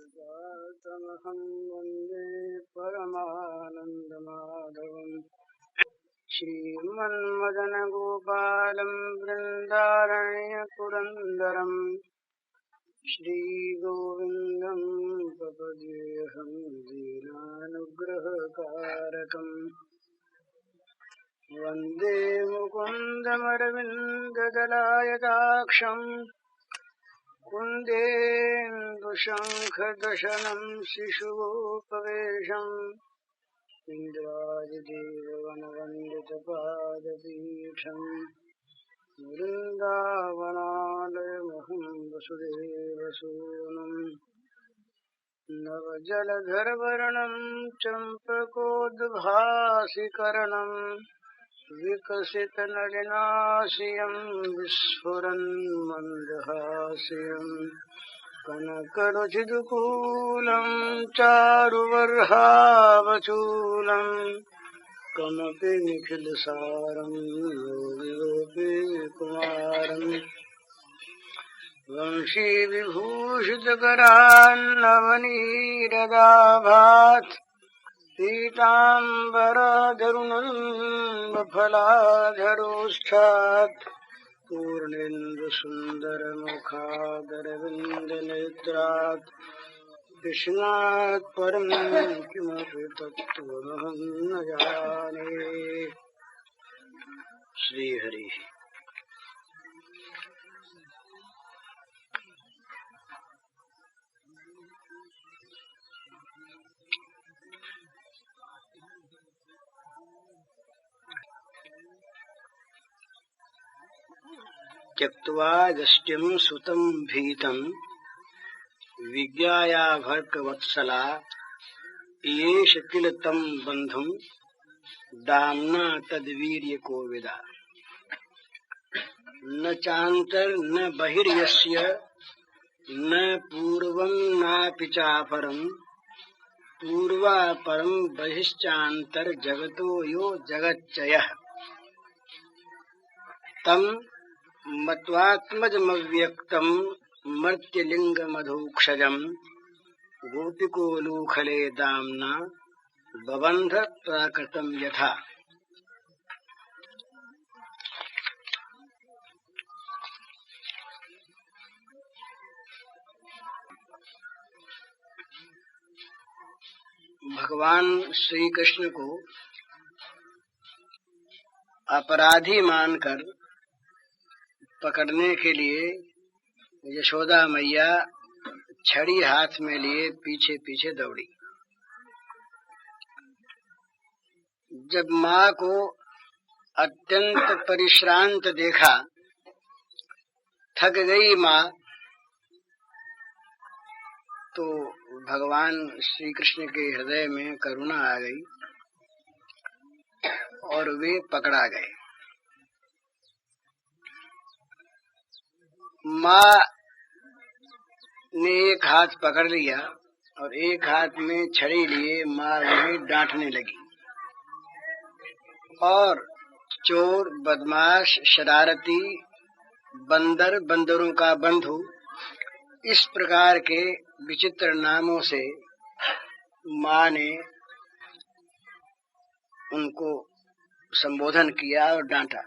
तमहं वन्दे परमानन्दमाधवम् श्रीमन्मदनगोपालं वृन्दारण्यपुरन्दरम् श्रीगोविन्दं प्रपद्येऽहं दीनानुग्रहकारकम् वन्दे मुकुन्दमरविन्ददलायताक्षम् कुन्देन्दुशङ्खदशनं शिशुपवेशम् इन्द्रादिदेववनवन्दितपादपीठम् वृन्दावनालयमहं वसुदेवसूनुम् नवजलधरवर्णं चम्पकोद्भासिकरणम् विकसितनलिनाशियं विस्फुरन्मन्दहास्यं कनकरुचिदुकूलं चारुवर्हावचूलं कमपि निखिलसारं योगिगोपीकुमारम् वंशीविभूषितकरान्नवनीरदाभात् पीताम्बरधरुणफलाधरोष्ठात् पूर्णेन्दुसुन्दरमुखादरविन्दनेत्रात् कृष्णात् परं किमपि तत्त्वमहं न जाने। श्रीहरि। त्यक्त्वा यष्टिं सुतं भीतं विज्ञाया भर्गवत्सला येष किल तं बन्धुं दाम्ना तद्वीर्यको विदा। न चान्तर न बहिर्यस्य न पूर्वं नापि चापरं पूर्वापरं बहिश्चान्तर जगतो यो जगच्चयः तं मत्वात्मजमव्यक्तं मर्त्यलिङ्गमधोक्षजं गोपिकोलूखले दाम्ना बबन्ध प्राकृतं यथा। भगवान श्री कृष्ण को अपराधी मानकर पकड़ने के लिए यशोदा मैया छड़ी हाथ में लिए पीछे पीछे दौड़ी। जब माँ को अत्यंत परिश्रांत देखा, थक गई माँ, तो भगवान श्री कृष्ण के हृदय में करुणा आ गई और वे पकड़ा गए। माँ ने एक हाथ पकड़ लिया और एक हाथ में छड़ी लिए माँ उन्हें डांटने लगी और चोर, बदमाश, शरारती, बंदर, बंदरों का बंधु, इस प्रकार के विचित्र नामों से माँ ने उनको संबोधन किया और डांटा।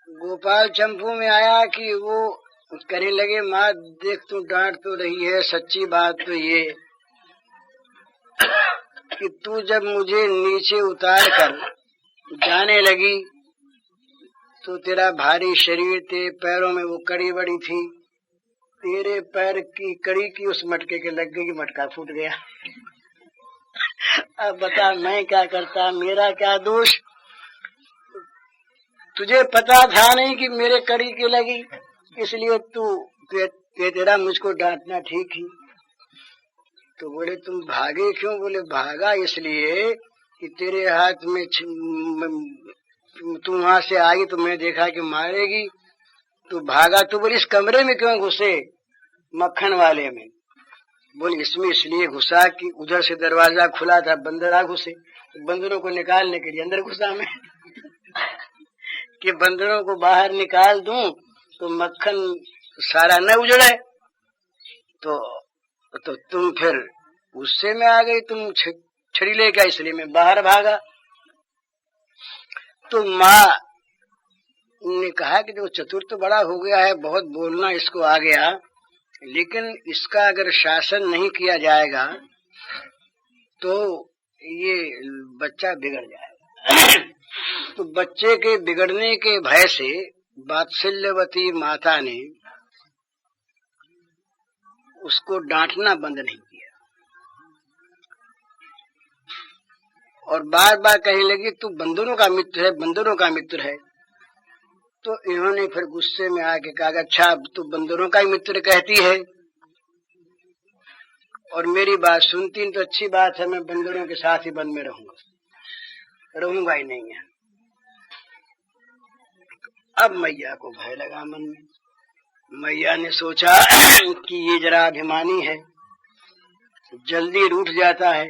गोपाल चंपू में आया कि वो कहने लगे, माँ देख तू डांट तो रही है, सच्ची बात तो ये कि तू जब मुझे नीचे उतार कर जाने लगी तो तेरा भारी शरीर, तेरे पैरों में वो कड़ी बड़ी थी, तेरे पैर की कड़ी की उस मटके के लग गई, मटका फूट गया। अब बता मैं क्या करता, मेरा क्या दोष? तुझे पता था नहीं कि मेरे कड़ी की लगी, इसलिए तेरा मुझको डांटना ठीक ही। तो बोले तुम भागे क्यों? बोले भागा इसलिए कि तेरे हाथ में तू वहां से आई तो मैं देखा कि मारेगी, तू भागा। तो बोले इस कमरे में क्यों घुसे? मक्खन वाले में। बोले इसमें इसलिए घुसा कि उधर से दरवाजा खुला था, बंदर आ घुसे, तो बंदरों को निकालने के लिए अंदर घुसा मैं कि बंदरों को बाहर निकाल दूं तो मक्खन सारा न उजड़े। तो तुम फिर गुस्से में आ गई, तुम छड़ी लेकर, इसलिए मैं बाहर भागा। तो माँ ने कहा कि जो चतुर तो बड़ा हो गया है, बहुत बोलना इसको आ गया, लेकिन इसका अगर शासन नहीं किया जाएगा तो ये बच्चा बिगड़ जाएगा। तो बच्चे के बिगड़ने के भय से वात्सल्यवती माता ने उसको डांटना बंद नहीं किया और बार बार कहने लगी तू बंदरों का मित्र है, बंदरों का मित्र है। तो इन्होंने फिर गुस्से में आके कहा, अच्छा तू बंदरों का ही मित्र कहती है और मेरी बात सुनती तो अच्छी बात है, मैं बंदरों के साथ ही वन में रहूंगा ही नहीं है। अब मैया को भय लगा मन में। मैया ने सोचा कि ये जरा अभिमानी है, जल्दी रूठ जाता है,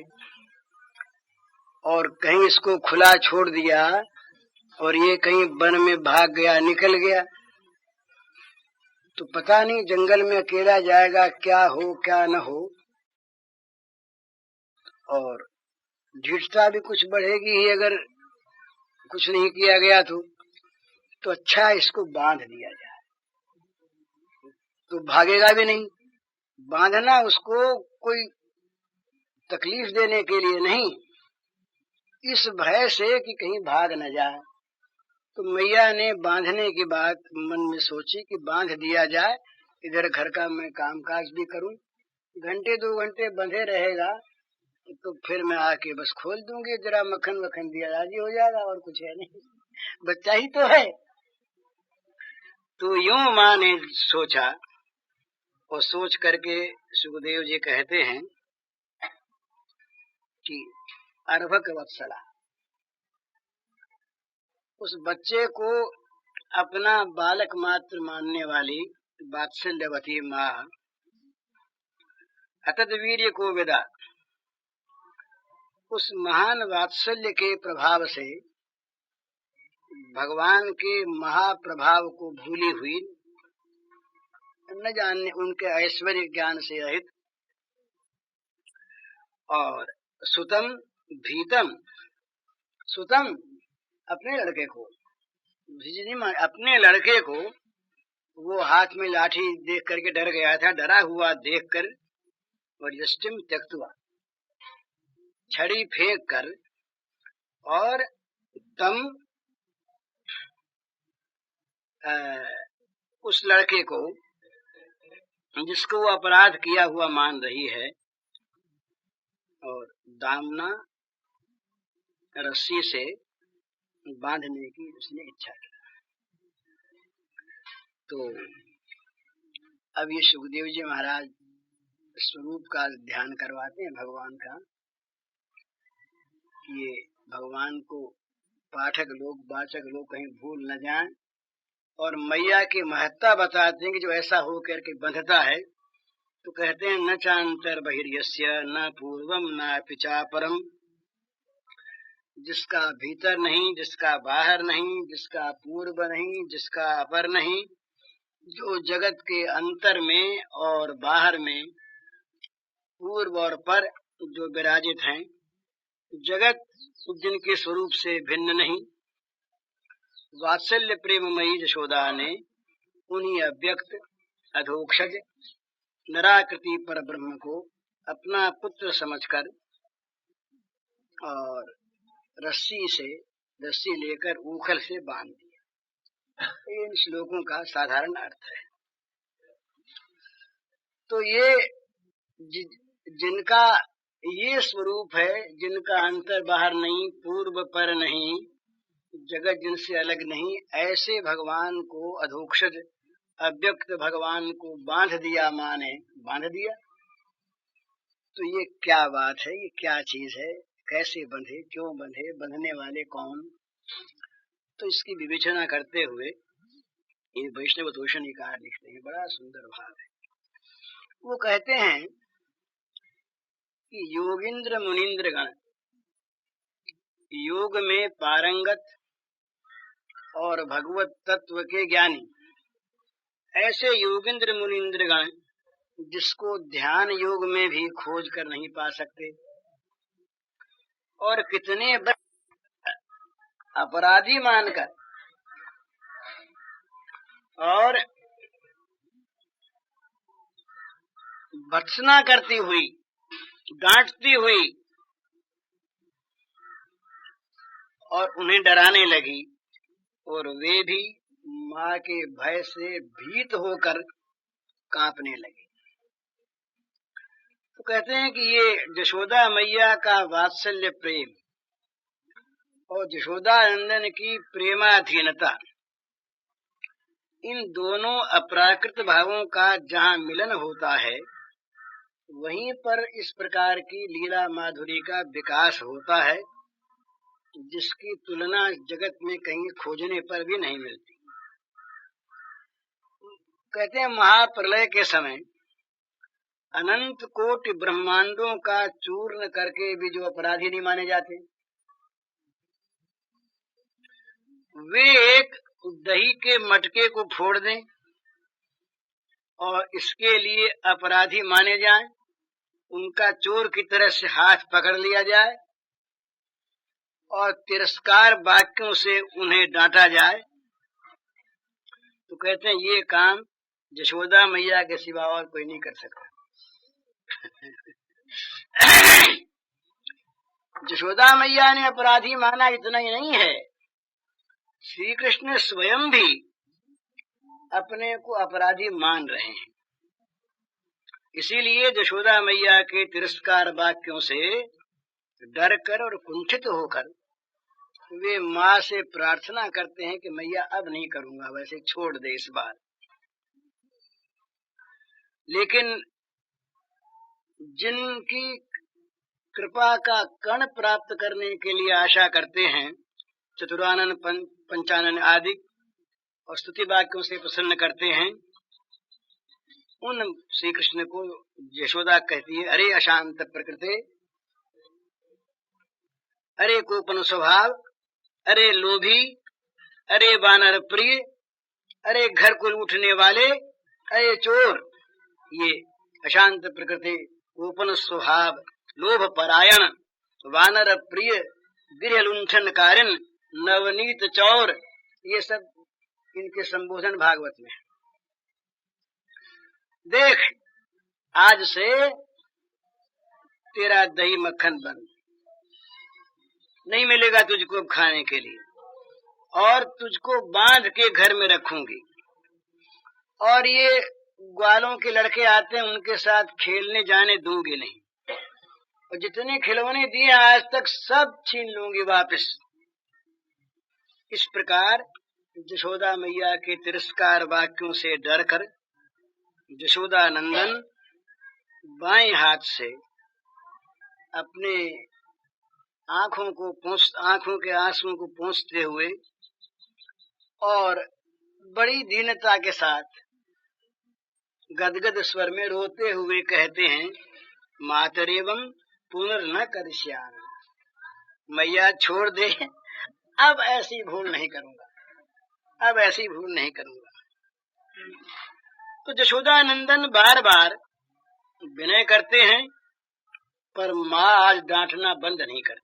और कहीं इसको खुला छोड़ दिया और ये कहीं वन में भाग गया, निकल गया, तो पता नहीं जंगल में अकेला जाएगा, क्या हो क्या न हो, और ढीठता भी कुछ बढ़ेगी ही अगर कुछ नहीं किया गया तो अच्छा इसको बांध दिया जाए तो भागेगा भी नहीं। बांधना उसको कोई तकलीफ देने के लिए नहीं, इस भय से कि कहीं भाग न जाए। तो मैया ने बांधने की बात मन में सोची कि बांध दिया जाए, इधर घर का मैं कामकाज भी करूं, घंटे 2 घंटे बंधे रहेगा तो फिर मैं आके बस खोल दूंगी, जरा मक्खन वखन दिया राजी हो जाएगा, और कुछ है नहीं, बच्चा ही तो है। तो यूं माँ ने सोचा और सोच करके सुखदेव जी कहते हैं कि अर्भक वत्सला, उस बच्चे को अपना बालक मात्र मानने वाली वात्सल्यवती माँ अतत वीर्य को विदा, उस महान वात्सल्य के प्रभाव से भगवान के महाप्रभाव को भूली हुई, न जानने उनके ऐश्वर्य ज्ञान से रहित, और सुतम भीतम, सुतम अपने लड़के को, अपने लड़के को वो हाथ में लाठी देख करके डर गया था, डरा हुआ देखकर और यष्टिम त्यक्तवा, छड़ी फेंक कर, और तम उस लड़के को जिसको वो अपराध किया हुआ मान रही है, और दामना रस्सी से बांधने की उसने इच्छा की। तो अब ये सुखदेव जी महाराज स्वरूप का ध्यान करवाते हैं भगवान का, ये भगवान को पाठक लोग, वाचक लोग कहीं भूल न जाएं, और मैया की महत्ता बताते हैं कि जो ऐसा हो करके बंधता है तो कहते हैं न चांतर बहिर्यस्य न पूर्वम न पिचापरम, जिसका भीतर नहीं, जिसका बाहर नहीं, जिसका पूर्व नहीं, जिसका अपर नहीं, जो जगत के अंतर में और बाहर में, पूर्व और पर जो विराजित हैं, जगत जिनके स्वरूप से भिन्न नहीं। वात्सल्य प्रेममयी यशोदा ने उन्हीं अव्यक्त अधोक्षज नराकृति पर ब्रह्म को अपना पुत्र समझकर और रस्सी लेकर ऊखल से बांध दिया। इन श्लोकों का साधारण अर्थ है। तो ये जिनका ये स्वरूप है, जिनका अंतर बाहर नहीं, पूर्व पर नहीं, जगत जिनसे अलग नहीं, ऐसे भगवान को अधोक्षज अव्यक्त भगवान को बांध दिया, माने बांध दिया। तो ये क्या बात है, ये क्या चीज है, कैसे बंधे, क्यों बंधे, बंधने वाले कौन? तो इसकी विवेचना करते हुए ये वैष्णव तोषणीकार लिखते हैं, बड़ा सुंदर भाव है। वो कहते हैं कि योगिंद्र मुनीन्द्र गण, योग में पारंगत और भगवत तत्व के ज्ञानी, ऐसे योगिंद्र मुनीन्द्र गण जिसको ध्यान योग में भी खोज कर नहीं पा सकते, और कितने अपराधी मानकर और भर्त्सना करती हुई, डांटती हुई और उन्हें डराने लगी, और वे भी माँ के भय से भीत होकर कांपने लगे। तो कहते हैं कि ये यशोदा मैया का वात्सल्य प्रेम और यशोदा नंदन की प्रेमाधीनता, इन दोनों अपराकृत भावों का जहाँ मिलन होता है, वहीं पर इस प्रकार की लीला माधुरी का विकास होता है, जिसकी तुलना जगत में कहीं खोजने पर भी नहीं मिलती। कहते हैं महाप्रलय के समय अनंत कोटि ब्रह्मांडों का चूर्ण करके भी जो अपराधी नहीं माने जाते, वे एक दही के मटके को फोड़ दें और इसके लिए अपराधी माने जाएं, उनका चोर की तरह से हाथ पकड़ लिया जाए और तिरस्कार वाक्यों से उन्हें डांटा जाए, तो कहते हैं ये काम यशोदा मैया के सिवा और कोई नहीं कर सकता। यशोदा मैया ने अपराधी माना, इतना ही नहीं है, श्री कृष्ण स्वयं भी अपने को अपराधी मान रहे हैं। इसीलिए यशोदा मैया के तिरस्कार वाक्यों से डर कर और कुंठित होकर वे माँ से प्रार्थना करते हैं कि मैया अब नहीं करूंगा, वैसे छोड़ दे इस बार। लेकिन जिनकी कृपा का कण प्राप्त करने के लिए आशा करते हैं, चतुरानन पंचानन आदि और स्तुति वाक्यों से प्रसन्न करते हैं, उन श्री कृष्ण को यशोदा कहती है, अरे अशांत प्रकृति, अरे कोपन स्वभाव, अरे लोभी, अरे वानर प्रिय, अरे घर को लूटने वाले, अरे चोर। ये अशांत प्रकृति, कोपन स्वभाव, लोभ परायण, वानर प्रिय, गृह लुंठन कारण, नवनीत चौर, ये सब इनके संबोधन भागवत में। देख, आज से तेरा दही मक्खन बंद, नहीं मिलेगा तुझको खाने के लिए, और तुझको बांध के घर में रखूंगी, और ये ग्वालों के लड़के आते हैं उनके साथ खेलने जाने दूंगी नहीं, और जितने खिलौने दिए आज तक सब छीन लूंगी वापस। इस प्रकार यशोदा मैया के तिरस्कार वाक्यों से डरकर यशोदा नंदन बाएं हाथ से अपने आंखों के आंसुओं को पोंछते हुए और बड़ी दीनता के साथ गदगद स्वर में रोते हुए कहते हैं, मातरेवम पुनर्न करिष्यामि, मैया छोड़ दे, अब ऐसी भूल नहीं करूंगा, अब ऐसी भूल नहीं करूंगा। तो यशोदा नंदन बार बार विनय करते हैं, पर माँ आज डांटना बंद नहीं करती।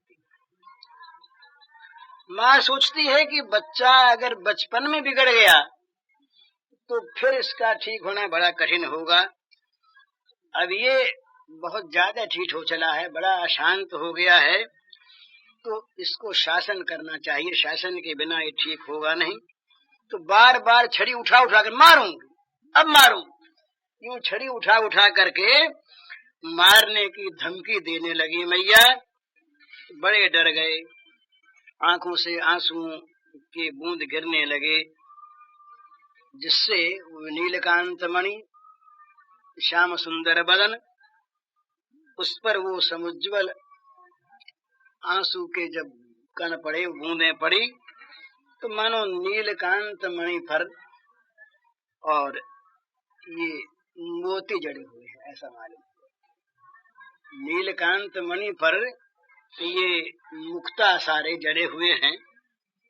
माँ सोचती है कि बच्चा अगर बचपन में बिगड़ गया तो फिर इसका ठीक होना बड़ा कठिन होगा। अब ये बहुत ज्यादा ठीक हो चला है, बड़ा अशांत हो गया है, तो इसको शासन करना चाहिए, शासन के बिना ये ठीक होगा नहीं। तो बार बार छड़ी उठा उठा कर मारूंगी, अब मारूं, यूं छड़ी उठा उठा करके मारने की धमकी देने लगी। मैया बड़े डर गए, आंखों से आंसुओं के बूंद गिरने लगे, जिससे नीलकांत मणि श्याम सुंदर बदन, उस पर वो समुज्वल आंसू के जब कण पड़े, बूंदें पड़ी, तो मानो नीलकांत मणि पर और ये मोती जड़े हुए हैं, ऐसा मालूम। नीलकांत मणि पर ये मुक्ता सारे जड़े हुए हैं,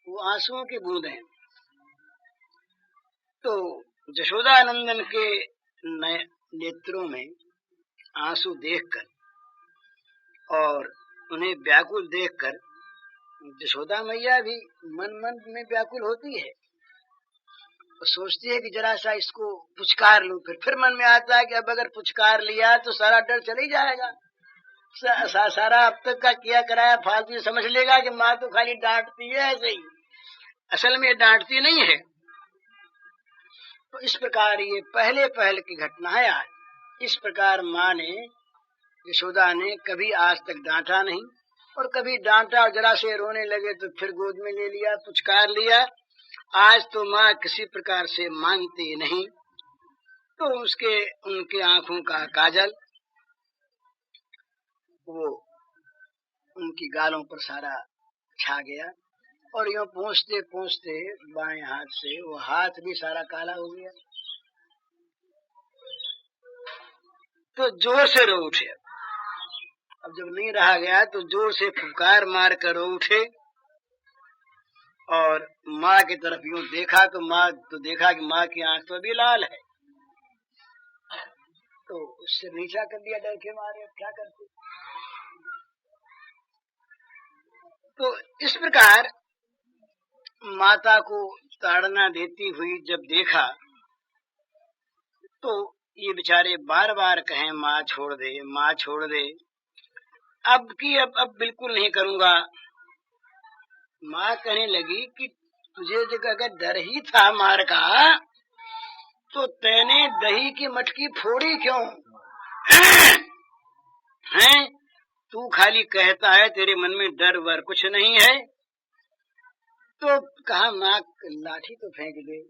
वो आंसुओं की बूंद हैं। तो यशोदा नंदन के नेत्रों में आंसू देखकर और उन्हें व्याकुल देखकर यशोदा मैया भी मन मन में व्याकुल होती है और सोचती है कि जरा सा इसको पुचकार लूं। फिर मन में आता है कि अब अगर पुचकार लिया तो सारा डर चले जाएगा, सारा अब तक का किया कराया फालतू समझ लेगा कि माँ तो खाली डांटती है ऐसे ही, असल में डांटती नहीं है। तो इस प्रकार ये पहले की घटना है आज। इस प्रकार माँ ने, यशोदा ने कभी आज तक डांटा नहीं, और कभी डांटा और जरा से रोने लगे तो फिर गोद में ले लिया, पुचकार लिया। आज तो माँ किसी प्रकार से मानती नहीं, तो उनके आंखों का काजल वो उनकी गालों पर सारा छा गया, और यूं पहुंचते पहुंचते बाएं हाथ से वो हाथ भी सारा काला हो गया। तो जोर से रो उठे। अब जब नहीं रहा गया तो जोर से फुफकार मार कर रो उठे और माँ की तरफ यूं देखा तो देखा कि माँ की आंख तो अभी लाल है। तो उससे नीचा कर दिया डर के मारे, क्या करते। तो इस प्रकार माता को ताड़ना देती हुई जब देखा तो ये बेचारे बार बार कहें माँ छोड़ दे, माँ छोड़ दे। अब बिल्कुल नहीं करूंगा। माँ कहने लगी कि तुझे जब अगर डर ही था मार का तो तैने दही की मटकी फोड़ी क्यों हैं? तू खाली कहता है, तेरे मन में डर वर कुछ नहीं है। तो कहा माँ लाठी तो फेंक दे,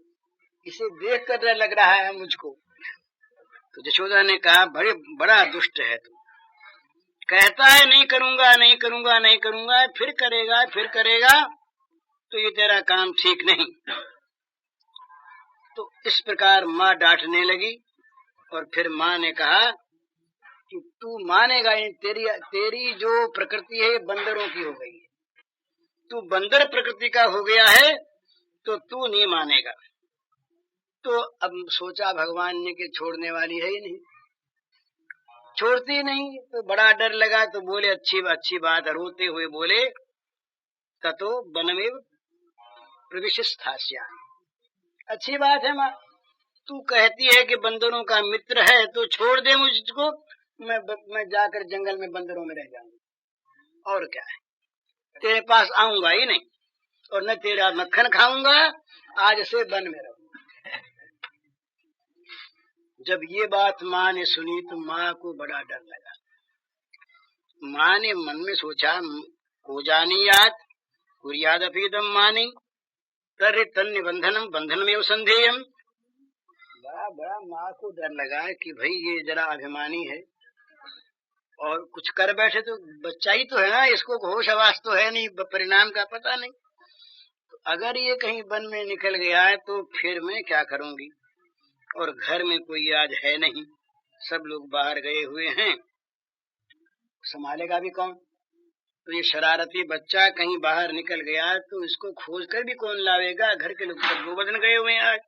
इसे देख कर डर लग रहा है मुझको। तो यशोदा ने कहा बड़ा दुष्ट है तू, कहता है नहीं करूंगा नहीं करूंगा नहीं करूंगा, फिर करेगा, तो ये तेरा काम ठीक नहीं। तो इस प्रकार माँ डांटने लगी और फिर माँ ने कहा कि तू मानेगा नहीं, तेरी जो प्रकृति है बंदरों की हो गई है, तू बंदर प्रकृति का हो गया है तो तू नहीं मानेगा। तो अब सोचा भगवान ने कि छोड़ने वाली है ही नहीं, छोड़ती नहीं। तो बड़ा डर लगा, तो बोले अच्छी बात, रोते हुए बोले ततो वनमेव प्रविशस्थास्यामि। अच्छी बात है माँ, तू कहती है कि बंदरों का मित्र है तो छोड़ दे मुझको, मैं जाकर जंगल में बंदरों में रह जाऊंगा, और क्या है, तेरे पास आऊंगा ही नहीं और न तेरा मक्खन खाऊंगा, आज से वन में रहूंगा। जब ये बात माँ ने सुनी तो माँ को बड़ा डर लगा। माँ ने मन में सोचा को जानीयात कुर्यादपीदम मानी तर्हि तन्निबंधनम बंधनमेव संधेयम। बड़ा माँ को डर लगा कि भाई ये जरा अभिमानी है और कुछ कर बैठे, तो बच्चा ही तो है ना, इसको होश हवास तो है नहीं, परिणाम का पता नहीं। तो अगर ये कहीं वन में निकल गया है तो फिर मैं क्या करूंगी, और घर में कोई आज है नहीं, सब लोग बाहर गए हुए हैं, संभालेगा भी कौन। तो ये शरारती बच्चा कहीं बाहर निकल गया तो इसको खोज कर भी कौन लावेगा, घर के लोग सब गोवर्धन गए हुए हैं आज।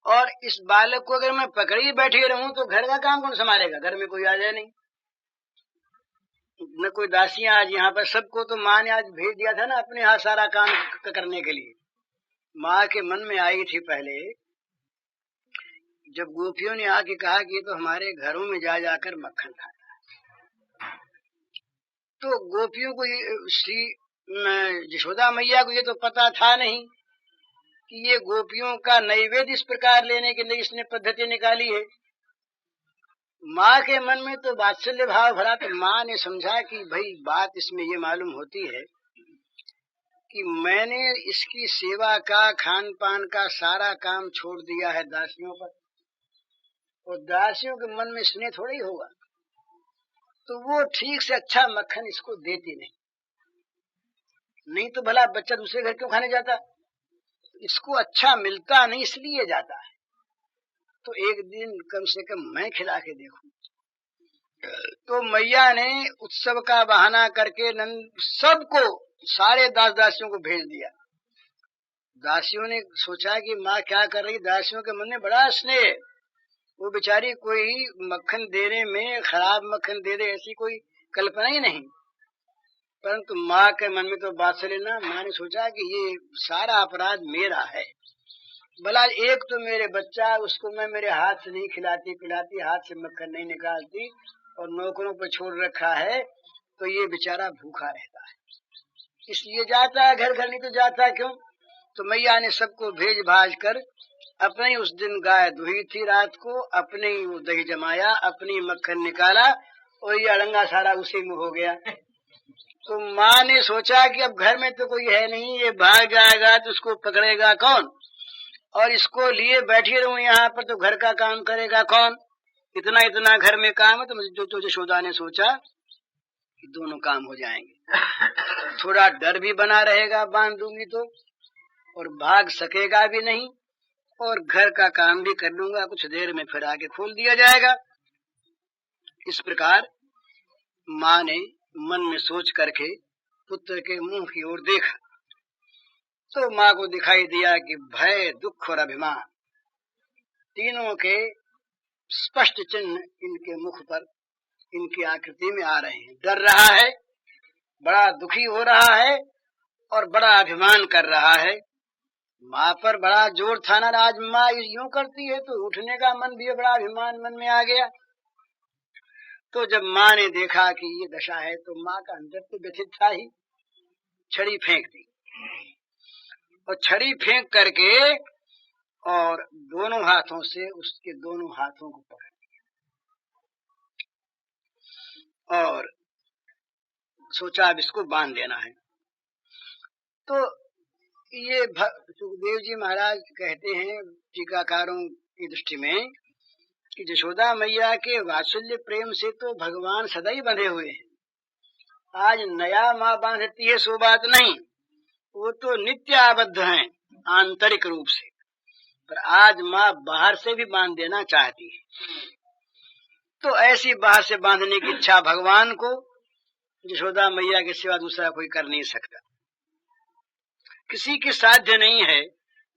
और इस बालक को अगर मैं पकड़ी बैठे रहूं तो घर का काम कौन संभालेगा, घर में कोई आ जाए नहीं, न कोई दासियां आज यहाँ पर। सबको तो माँ ने आज भेज दिया था ना अपने यहाँ सारा काम करने के लिए। माँ के मन में आई थी पहले, जब गोपियों ने आके कहा कि ये तो हमारे घरों में जाकर मक्खन खाता है, तो गोपियों को श्री यशोदा मैया को ये तो पता था नहीं कि ये गोपियों का नैवेद्य इस प्रकार लेने के लिए इसने पद्धति निकाली है। माँ के मन में तो वात्सल्य भाव भरा, तो माँ ने समझा कि भाई बात इसमें ये मालूम होती है कि मैंने इसकी सेवा का, खान पान का सारा काम छोड़ दिया है दासियों पर, और दासियों के मन में स्नेह थोड़ा ही होगा, तो वो ठीक से अच्छा मक्खन इसको देती नहीं तो भला बच्चा दूसरे घर क्यों खाने जाता, इसको अच्छा मिलता नहीं इसलिए जाता है। तो एक दिन कम से कम मैं खिला के देखूं। तो मैया ने उत्सव का बहाना करके सबको, सारे दास दासियों को भेज दिया। दासियों ने सोचा कि माँ क्या कर रही, दासियों के मन में बड़ा स्नेह, वो बेचारी कोई मक्खन देने में खराब मक्खन दे दे ऐसी कोई कल्पना ही नहीं, परंतु माँ के मन में तो वात्सल्य ना। माँ ने सोचा कि ये सारा अपराध मेरा है, भला एक तो मेरे बच्चा, उसको मैं मेरे हाथ से नहीं खिलाती पिलाती, हाथ से मक्खन नहीं निकालती और नौकरों पर छोड़ रखा है, तो ये बेचारा भूखा रहता है, इसलिए जाता है घर घर। नहीं तो जाता क्यों? तो मैया ने सबको भेज भाज कर अपने उस दिन गाय दुही थी रात को, अपने ही वो दही जमाया, अपनी मक्खन निकाला और ये अड़ंगा सारा उसी में हो गया। तो माँ ने सोचा कि अब घर में तो कोई है नहीं, ये भाग जाएगा तो उसको पकड़ेगा कौन, और इसको लिए बैठी रहूं यहाँ पर तो घर का काम करेगा कौन, इतना इतना घर में काम है। तो यशोदा ने सोचा कि दोनों काम हो जाएंगे, थोड़ा डर भी बना रहेगा बांध दूंगी तो, और भाग सकेगा भी नहीं, और घर का काम भी कर लूंगा, कुछ देर में फिर आके खोल दिया जाएगा। इस प्रकार माँ ने मन में सोच करके पुत्र के मुंह की ओर देखा, तो माँ को दिखाई दिया कि भय, दुख और अभिमान तीनों के स्पष्ट चिन्ह इनके मुख पर, इनकी आकृति में आ रहे हैं। डर रहा है, बड़ा दुखी हो रहा है और बड़ा अभिमान कर रहा है। माँ पर बड़ा जोर था ना, आज माँ यूं करती है तो उठने का मन भी बड़ा अभिमान मन में आ गया। तो जब माँ ने देखा कि ये दशा है तो माँ का अंदर तो व्यथित था ही, छड़ी फेंक दी और छड़ी फेंक करके और दोनों हाथों से उसके दोनों हाथों को पकड़ लिया और सोचा अब इसको बांध देना है। तो ये सुखदेव जी महाराज कहते हैं टीकाकारों की दृष्टि में कि यशोदा मैया के वात्सल्य प्रेम से तो भगवान सदा ही बंधे हुए हैं। आज नया माँ बांधती है सो बात नहीं, वो तो नित्य आबद्ध हैं आंतरिक रूप से, पर आज माँ बाहर से भी बांध देना चाहती है। तो ऐसी बाहर से बांधने की इच्छा भगवान को यशोदा मैया के सिवा दूसरा कोई कर नहीं सकता। किसी की साध्य नहीं है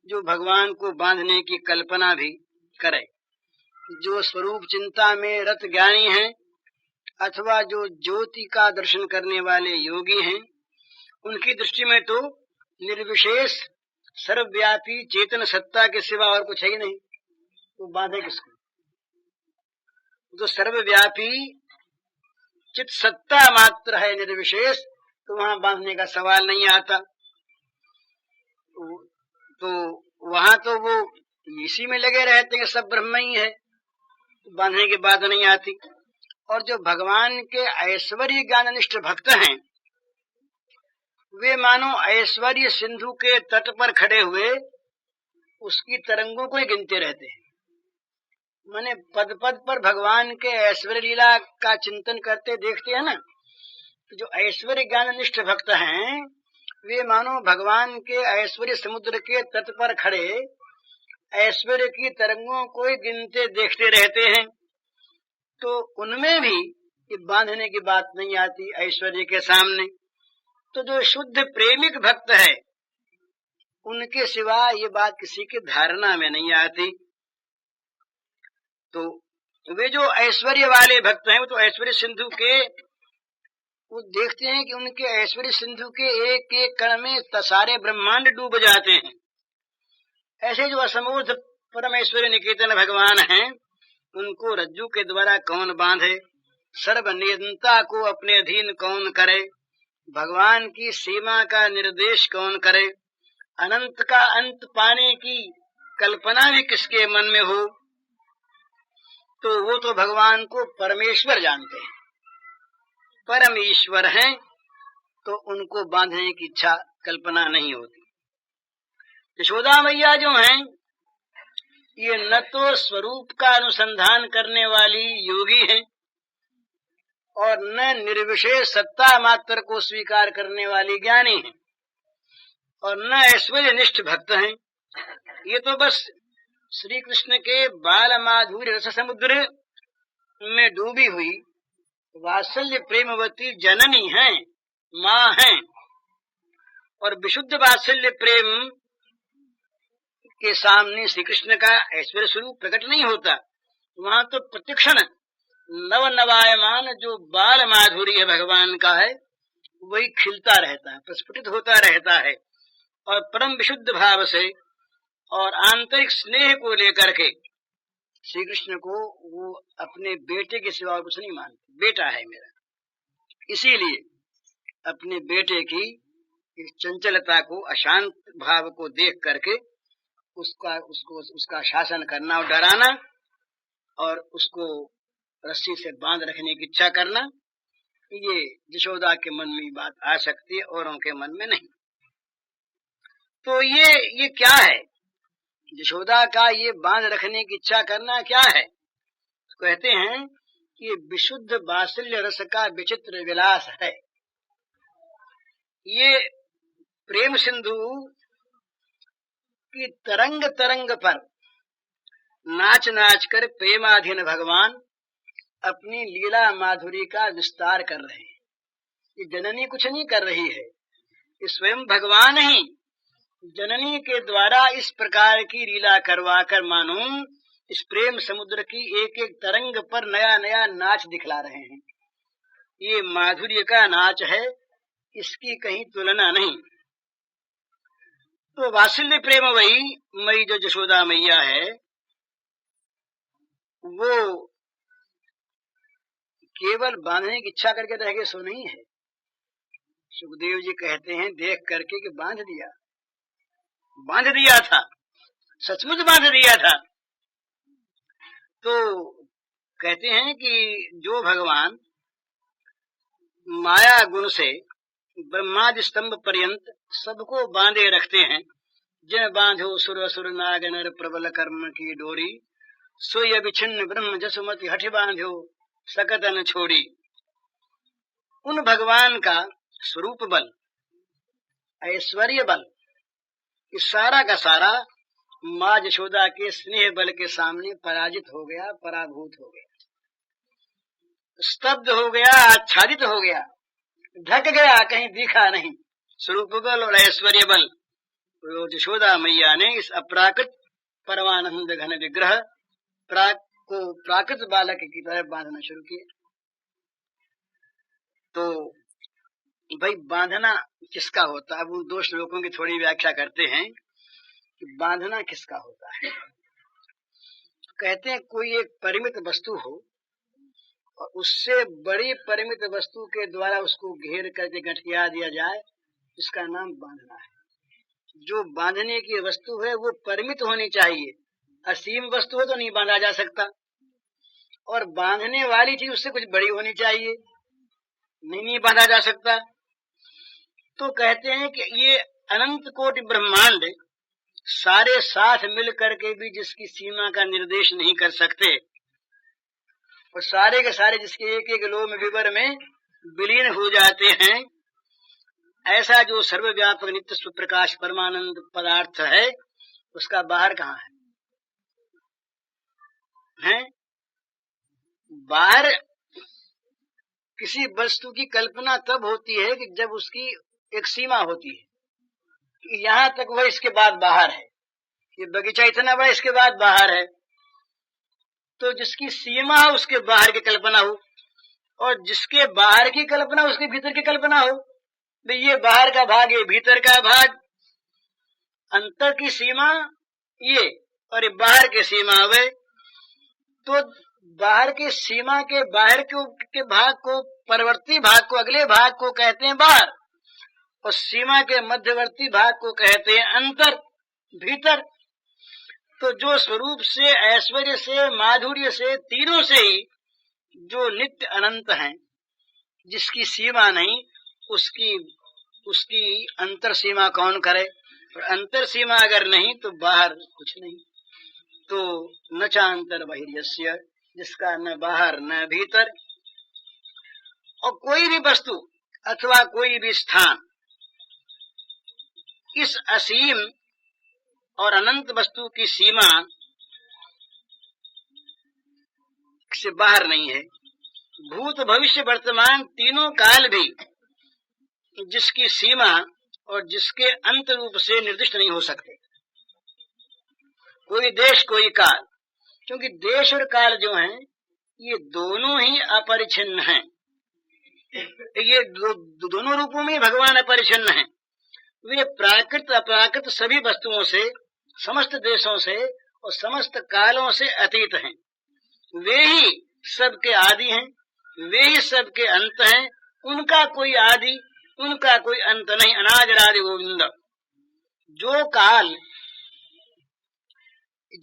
जो भगवान को बांधने की कल्पना भी करे। जो स्वरूप चिंता में रत ज्ञानी हैं अथवा जो ज्योति का दर्शन करने वाले योगी हैं, उनकी दृष्टि में तो निर्विशेष सर्वव्यापी चेतन सत्ता के सिवा और कुछ है ही नहीं, वो बांधे किसको? जो सर्वव्यापी चित सत्ता मात्र है निर्विशेष, तो वहां बांधने का सवाल नहीं आता। तो वहां तो वो इसी में लगे रहते हैं, सब ब्रह्म ही है, तो बांधने की बात नहीं आती। और जो भगवान के ऐश्वर्य ज्ञाननिष्ठ भक्त हैं, वे मानो ऐश्वर्य सिंधु के तट पर खड़े हुए उसकी तरंगों को ही गिनते रहते हैं। माने पद पद पर भगवान के ऐश्वर्य लीला का चिंतन करते देखते हैं ना, तो जो ऐश्वर्य ज्ञाननिष्ठ भक्त हैं वे मानो भगवान के ऐश्वर्य समुद्र के तट पर खड़े ऐश्वर्य की तरंगों को ही गिनते देखते रहते हैं। तो उनमें भी ये बांधने की बात नहीं आती ऐश्वर्य के सामने। तो जो शुद्ध प्रेमिक भक्त है उनके सिवा ये बात किसी की धारणा में नहीं आती। तो वे जो ऐश्वर्य वाले भक्त हैं वो तो ऐश्वर्य सिंधु के, वो देखते हैं कि उनके ऐश्वर्य सिंधु के एक एक कण में सारे ब्रह्मांड डूब जाते हैं। ऐसे जो असमूर्त परम ऐश्वर्य निकेतन भगवान हैं, उनको रज्जू के द्वारा कौन बांधे, सर्वनियंता को अपने अधीन कौन करे, भगवान की सीमा का निर्देश कौन करे, अनंत का अंत पाने की कल्पना भी किसके मन में हो, तो वो तो भगवान को परमेश्वर जानते हैं, परम ईश्वर हैं, तो उनको बांधने की इच्छा कल्पना नहीं होती। यशोदा मैया जो हैं ये न तो स्वरूप का अनुसंधान करने वाली योगी हैं और न निर्विशेष सत्ता मात्र को स्वीकार करने वाली ज्ञानी हैं और न ऐश्वर्य निष्ठ भक्त हैं। ये तो बस श्री कृष्ण के बाल माधुर्य रस समुद्र में डूबी हुई वात्सल्य प्रेमवती जननी हैं, माँ हैं। और विशुद्ध वात्सल्य प्रेम के सामने श्री कृष्ण का ऐश्वर्य स्वरूप प्रकट नहीं होता, वहां तो प्रतिक्षण नव नवायमान जो बाल माधुरी है भगवान का है, वही खिलता रहता है, प्रस्फुटित होता रहता है। और परम विशुद्ध भाव से और आंतरिक स्नेह को लेकर के श्री कृष्ण को वो अपने बेटे के सिवा कुछ नहीं मानते। बेटा है मेरा, इसीलिए अपने बेटे की इस चंचलता को, अशांत भाव को देख करके उसका शासन करना और डराना और उसको रस्सी से बांध रखने की इच्छा करना, ये यशोदा के मन में बात आ सकती है, औरों के मन में नहीं। तो ये क्या है? यशोदा का ये बांध रखने की इच्छा करना क्या है? तो कहते हैं कि ये विशुद्ध वात्सल्य रस का विचित्र विलास है। ये प्रेम सिंधु की तरंग तरंग पर नाच नाच कर प्रेमाधीन भगवान अपनी लीला माधुरी का विस्तार कर रहे हैं। ये जननी कुछ नहीं कर रही है, ये स्वयं भगवान ही जननी के द्वारा इस प्रकार की लीला करवा कर मानो इस प्रेम समुद्र की एक एक तरंग पर नया नया नाच दिखला रहे हैं। ये माधुर्य का नाच है, इसकी कहीं तुलना नहीं। तो वात्सल्य प्रेम वही मई जो यशोदा मैया है, वो केवल बांधने की इच्छा करके रह गए सो नहीं है। सुखदेव जी कहते हैं देख करके कि बांध दिया था, सचमुच बांध दिया था। तो कहते हैं कि जो भगवान माया गुण से ब्रह्मादि स्तंभ पर्यंत सबको बांधे रखते हैं, जिन बांधो सुर असुर नाग नर प्रबल कर्म की डोरी, सोय विछिन्न ब्रह्म जसुमति हठ बांधो सकतन छोड़ी। उन भगवान का स्वरूप बल, ऐश्वर्य बल, इस सारा का सारा माँ यशोदा के स्नेह बल के सामने पराजित हो गया, पराभूत हो गया, स्तब्ध हो गया, आच्छादित हो गया, ढक गया, कहीं दिखा नहीं। स्वरूप बल और ऐश्वर्य बल यशोदा मैया ने इस अपराकृत परमानंद घन विग्रह को प्राकृत बालक की तरह बांधना शुरू किया। तो भाई बांधना किसका होता है? अब उन दो श्लोकों की थोड़ी व्याख्या करते हैं कि बांधना किसका होता है। कहते हैं कोई एक परिमित वस्तु हो और उससे बड़ी परिमित वस्तु के द्वारा उसको घेर करके गठिया दिया जाए, इसका नाम बांधना है। जो बांधने की वस्तु है वो परिमित होनी चाहिए, असीम वस्तु हो तो नहीं बांधा जा सकता, और बांधने वाली चीज उससे कुछ बड़ी होनी चाहिए, नहीं बांधा जा सकता। तो कहते हैं कि ये अनंत कोटि ब्रह्मांड सारे साथ मिल करके भी जिसकी सीमा का निर्देश नहीं कर सकते, और सारे के सारे जिसके एक एक लोम विवर में विलीन हो जाते हैं, ऐसा जो सर्वव्यापक नित्य सुप्रकाश परमानंद पदार्थ है, उसका बाहर कहाँ है? बाहर किसी वस्तु की कल्पना तब होती है कि जब उसकी एक सीमा होती है कि यहाँ तक वह, इसके बाद बाहर है। ये बगीचा इतना बड़ा, इसके बाद बाहर है। तो जिसकी सीमा हो उसके बाहर की कल्पना हो, और जिसके बाहर की कल्पना उसके भीतर की कल्पना हो। भाई ये बाहर का भाग, ये भीतर का भाग, अंतर की सीमा ये, और ये बाहर की सीमा वे। तो बाहर की सीमा के बाहर के भाग को, परवर्ती भाग को, अगले भाग को कहते हैं बाहर, और सीमा के मध्यवर्ती भाग को कहते हैं अंतर, भीतर। तो जो स्वरूप से, ऐश्वर्य से, माधुर्य से, तीनों से ही जो नित्य अनंत हैं, जिसकी सीमा नहीं, उसकी अंतर सीमा कौन करे? और अंतर सीमा अगर नहीं तो बाहर कुछ नहीं। तो न चांतर बहिर्यस्य, जिसका न बाहर न भीतर। और कोई भी वस्तु अथवा कोई भी स्थान इस असीम और अनंत वस्तु की सीमा से बाहर नहीं है। भूत भविष्य वर्तमान तीनों काल भी जिसकी सीमा और जिसके अंत रूप से निर्दिष्ट नहीं हो सकते। कोई देश, कोई काल, क्योंकि देश और काल जो हैं ये दोनों ही अपरिछिन्न हैं। ये दोनों रूपों में भगवान अपरिछिन्न हैं। वे प्राकृत अपराकृत सभी वस्तुओं से, समस्त देशों से और समस्त कालों से अतीत हैं। वे ही सबके आदि हैं, वे ही सबके अंत हैं। उनका कोई आदि, उनका कोई अंत नहीं। अनादिरादि गोविंद। जो काल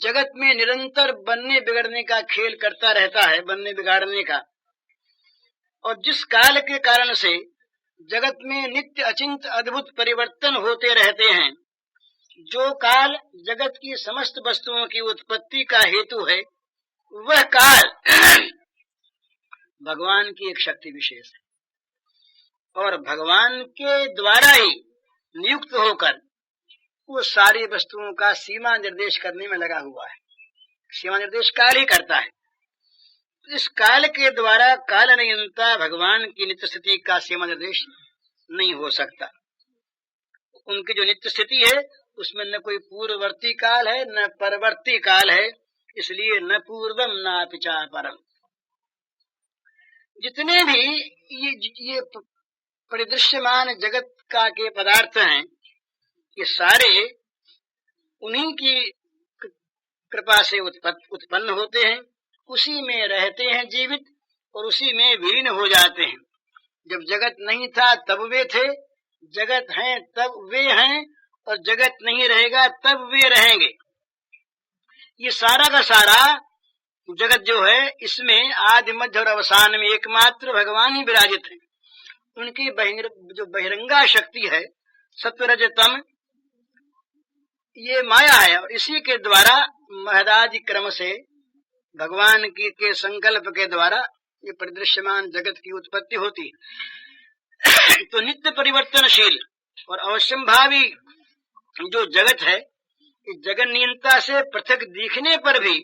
जगत में निरंतर बनने बिगड़ने का खेल करता रहता है, बनने बिगाड़ने का, और जिस काल के कारण से जगत में नित्य अचिंत अद्भुत परिवर्तन होते रहते हैं, जो काल जगत की समस्त वस्तुओं की उत्पत्ति का हेतु है, वह काल भगवान की एक शक्ति विशेष है और भगवान के द्वारा ही नियुक्त होकर वो सारी वस्तुओं का सीमा निर्देश करने में लगा हुआ है। सीमा निर्देश काल ही करता है। इस काल के द्वारा काल नियंता भगवान की नित्य स्थिति का सीमा निर्देश नहीं हो सकता। उनकी जो नित्य स्थिति है उसमें न कोई पूर्ववर्ती काल है न परवर्ती काल है, इसलिए न पूर्वम न पिचा परम। जितने भी ये परिदृश्यमान जगत का के पदार्थ हैं, ये सारे उन्हीं की कृपा से उत्पन्न होते हैं, उसी में रहते हैं जीवित और उसी में विलीन हो जाते हैं। जब जगत नहीं था तब वे थे, जगत हैं तब वे हैं, और जगत नहीं रहेगा तब वे रहेंगे। ये सारा का सारा जगत जो है, इसमें आदि मध्य और अवसान में एकमात्र भगवान ही विराजित है। उनकी जो बहिरंगा शक्ति है, सत्वरजतम, ये माया है, और इसी के द्वारा महदादि क्रम से भगवान के संकल्प के द्वारा ये परिदृश्यमान जगत की उत्पत्ति होती है। तो नित्य परिवर्तनशील और अवश्यंभावी जो जगत है, इस जगत नियंता से पृथक दिखने पर भी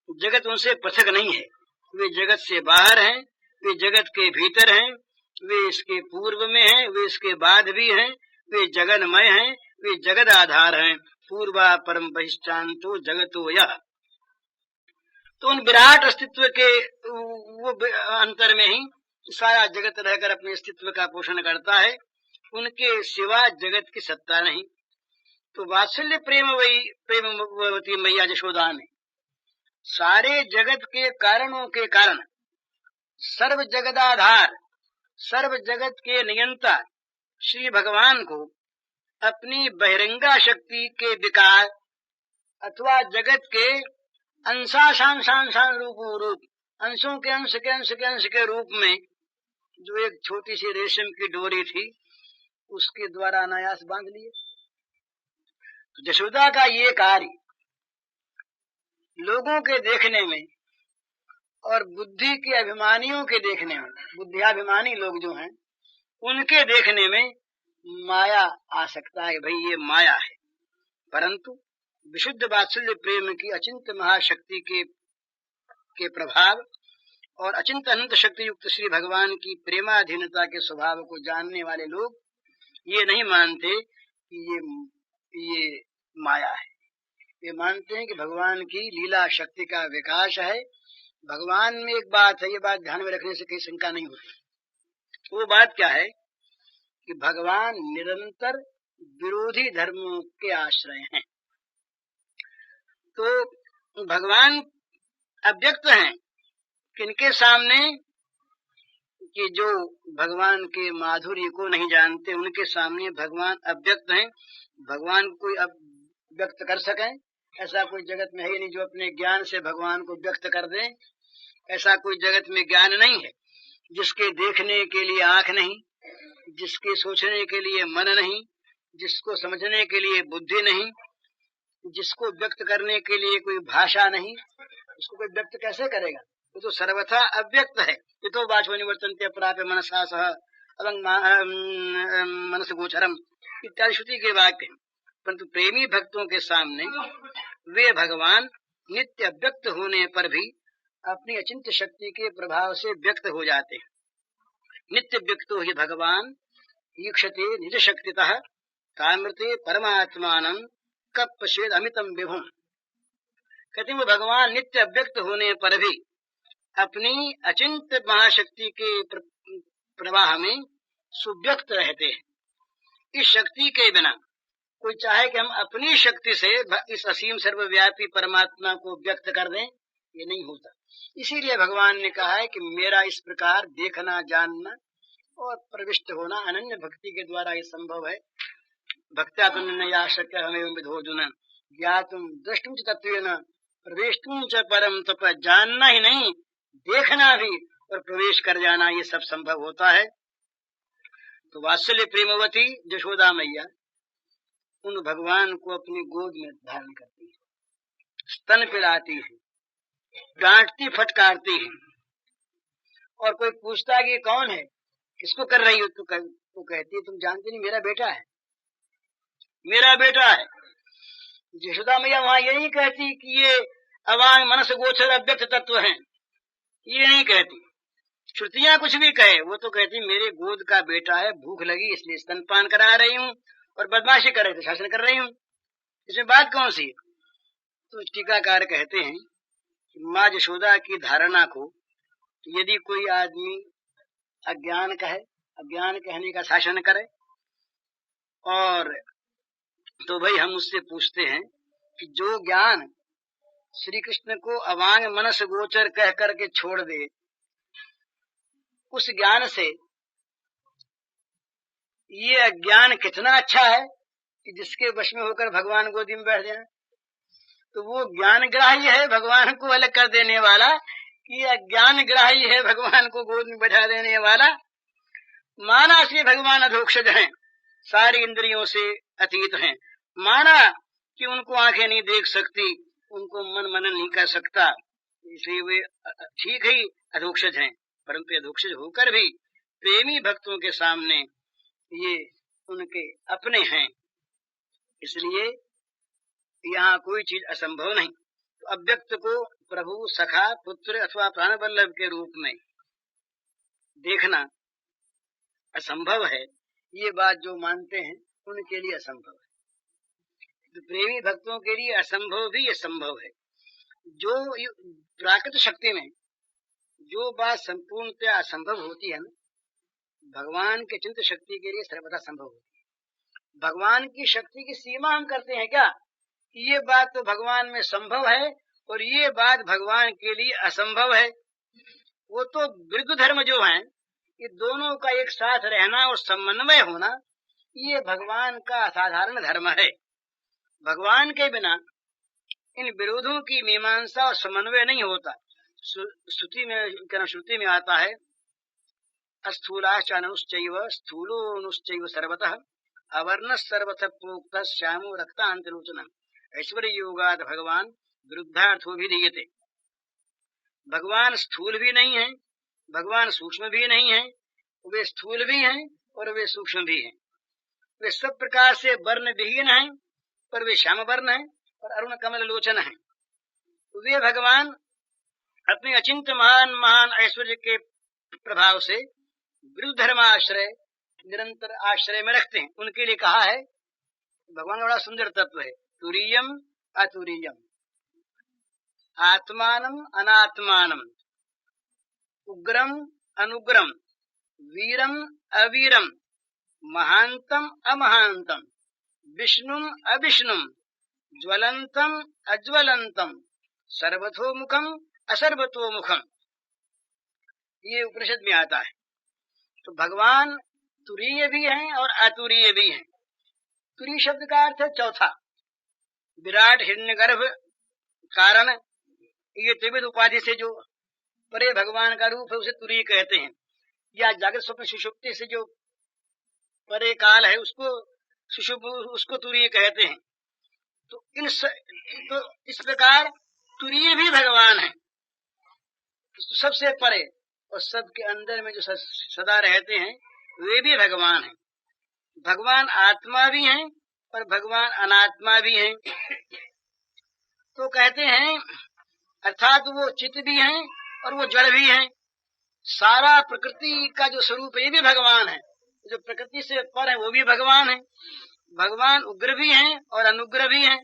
जगत उनसे पृथक नहीं है। वे जगत से बाहर हैं, वे जगत के भीतर हैं, वे इसके पूर्व में हैं, वे इसके बाद भी हैं, वे जगन्मय हैं, वे जगद आधार हैं। पूर्वा परम बहिष्ठान्तो जगतो यह। तो उन विराट अस्तित्व के वो अंतर में ही सारा जगत रहकर अपने अस्तित्व का पोषण करता है। उनके सिवा जगत की सत्ता नहीं। तो वात्सल्य प्रेमवती मैया यशोदा ने सारे जगत के कारणों के कारण सर्व जगदाधार, सर्व जगत के नियंता श्री भगवान को अपनी बहिरंगा शक्ति के विकार अथवा जगत के अंशांशांशांशान रूप अंशों के अंश के अंश के अंश के रूप में जो एक छोटी सी रेशम की डोरी थी, उसके द्वारा अनायास बांध लिए। तो यशोदा का ये कार्य लोगों के देखने में और बुद्धि के अभिमानियों के देखने में, बुद्धियाभिमानी लोग जो हैं उनके देखने में माया आ सकता है, भाई ये माया है। परंतु विशुद्ध वात्सल्य प्रेम की अचिंत महाशक्ति के प्रभाव और अचिंत अनंत शक्ति युक्त श्री भगवान की प्रेमाधीनता के स्वभाव को जानने वाले लोग ये नहीं मानते कि ये माया है। ये मानते हैं कि भगवान की लीला शक्ति का विकास है। भगवान में एक बात है, ये बात ध्यान में रखने से कहीं शंका नहीं होती। वो बात क्या है कि भगवान निरंतर विरोधी धर्मों के आश्रय हैं। तो भगवान अव्यक्त हैं किनके सामने, कि जो भगवान के माधुर्य को नहीं जानते उनके सामने भगवान अव्यक्त हैं। भगवान को कोई व्यक्त कर सकें ऐसा कोई जगत में है नहीं जो अपने ज्ञान से भगवान को व्यक्त कर दे। ऐसा कोई जगत में ज्ञान नहीं है। जिसके देखने के लिए आंख नहीं, जिसके सोचने के लिए मन नहीं, जिसको समझने के लिए बुद्धि नहीं, जिसको व्यक्त करने के लिए कोई भाषा नहीं, उसको कोई व्यक्त कैसे करेगा? वो तो सर्वथा अव्यक्त है। ये तो वाचो निवर्तन्ते प्राप्य मनसा सह अलंग मनस गोचरम इत्यादि श्रुति के वाक्य हैं। परंतु प्रेमी भक्तों के सामने वे भगवान नित्य व्यक्त होने पर भी अपनी अचिंत्य शक्ति के प्रभाव से व्यक्त हो जाते हैं। नित्य व्यक्तो ही भगवान ईक्षते निज शक्तितः कामृते परमात्मानं कप पश्येद अमितम विभुम। कहते हैं वो भगवान नित्य अव्यक्त होने पर भी अपनी अचिंत महाशक्ति के प्रवाह में सुव्यक्त रहते हैं। इस शक्ति के बिना कोई चाहे कि हम अपनी शक्ति से इस असीम सर्वव्यापी परमात्मा को व्यक्त कर दें, ये नहीं होता। इसीलिए भगवान ने कहा है कि मेरा इस प्रकार देखना, जानना और प्रविष्ट होना अनन्य भक्ति के द्वारा ये संभव है। भक्त्या तुन्या शक्य हमें विधोजुन ज्ञातुम द्रष्टुम च तत्वेन प्रवेष्टुम च परम तप। जानना ही नहीं, देखना भी और प्रवेश कर जाना, ये सब संभव होता है। तो वात्सल्य प्रेमवती यशोदा मैया उन भगवान को अपनी गोद में धारण करती है, स्तन पिलाती है, डांटती फटकारती है। और कोई पूछता है कि कौन है, किसको कर रही हो, तो कहती है तुम जानती नहीं, मेरा बेटा है, मेरा बेटा है। यशोदा मैया वहां ये नहीं कहती कि ये अवांग मनस गोचर अव्यक्त तत्व हैं, ये नहीं कहती। श्रुतियां कुछ भी कहे, वो तो कहती मेरे गोद का बेटा है, भूख लगी इसलिए स्तनपान करा रही हूँ, और बदमाशी कर रहे थे शासन कर रही हूँ, इसमें बात कौन सी है। तो टीकाकार कहते हैं कि माँ यशोदा की धारणा को यदि कोई आदमी अज्ञान कहे, अज्ञान कहने का शासन करे, और तो भाई हम उससे पूछते हैं कि जो ज्ञान श्री कृष्ण को अवांग मनस गोचर कह करके छोड़ दे, उस ज्ञान से ये अज्ञान कितना अच्छा है कि जिसके वश में होकर भगवान गोदी में बैठ जाए। तो वो ज्ञान ग्राही है भगवान को अलग कर देने वाला, कि अज्ञान ग्राही है भगवान को गोद में बैठा देने वाला। माना से भगवान अधोक्षज हैं, सारी इंद्रियों से अतीत हैं। माना कि उनको आंखें नहीं देख सकती, उनको मन मनन नहीं कर सकता, इसलिए वे ठीक ही अधोक्षज हैं। परंतु अधोक्षज होकर भी प्रेमी भक्तों के सामने ये उनके अपने हैं, इसलिए यहाँ कोई चीज असंभव नहीं। तो अव्यक्त को प्रभु, सखा, पुत्र अथवा प्राण वल्लभ के रूप में देखना असंभव है, ये बात जो मानते हैं उनके लिए असंभव है। तो प्रेमी भक्तों के लिए असंभव भी ये संभव है। जो प्राकृत शक्ति में जो बात संपूर्णतया असंभव होती है ना, भगवान के चिंत शक्ति के लिए सर्वदा संभव होती है। भगवान की शक्ति की सीमा हम करते हैं क्या, कि ये बात तो भगवान में संभव है और ये बात भगवान के लिए असंभव है। वो तो विरुद्ध धर्म जो हैं, ये दोनों का एक साथ रहना और समन्वय होना, ये भगवान का असाधारण धर्म है। भगवान के बिना इन विरोधों की मीमांसा और समन्वय नहीं होता। श्रुति में आता है अस्थूलाश्चानुश्चैव स्थूलोनुश्चैव सर्वतः अवर्ण सर्वतः प्रोक्तः श्यामो रक्तांतलोचनः ऐश्वर्य योगाद भगवान विरुद्धार्थो भी दीयते। भगवान स्थूल भी नहीं है, भगवान सूक्ष्म भी नहीं है, वे स्थूल भी हैं और वे सूक्ष्म भी हैं। वे सब प्रकार से वर्ण विहीन हैं, पर वे श्याम वर्ण हैं और अरुण कमल लोचन हैं। वे भगवान अपने अचिंत महान महान ऐश्वर्य के प्रभाव से विरुद्ध धर्माश्रय निरंतर आश्रय में रखते हैं। उनके लिए कहा है, भगवान बड़ा सुंदर तत्व है, तुरीयम अतुरीयम, आत्मानम अनात्मानम, उग्रम अनुग्रम, वीरम अवीरम, महांतम अमहांतम, विष्णुम अविष्णुम, ज्वलंतम अज्वलंतम, सर्वतोमुखम असर्वतोमुखम। ये उपनिषद में आता है। तो भगवान तुरीय भी हैं और अतुरीय भी हैं। तुरीय शब्द का अर्थ है चौथा। विराट, हिरण्यगर्भ, कारण, ये त्रिविध उपाधि से जो परे भगवान का रूप है उसे तुरीय कहते हैं। या जागृत स्वप्न सुषुप्ति से जो परे काल है उसको तुरीय कहते हैं। तो इस प्रकार तुरीय भी भगवान है, सबसे परे, और सबके अंदर में जो सदा रहते हैं वे भी भगवान हैं। भगवान आत्मा भी हैं और भगवान अनात्मा भी हैं। तो कहते हैं अर्थात वो चित्त भी हैं और वो जड़ भी हैं। सारा प्रकृति का जो स्वरूप है ये भी भगवान है, जो प्रकृति से पर है वो भी भगवान है। भगवान उग्र भी हैं और अनुग्रह भी हैं।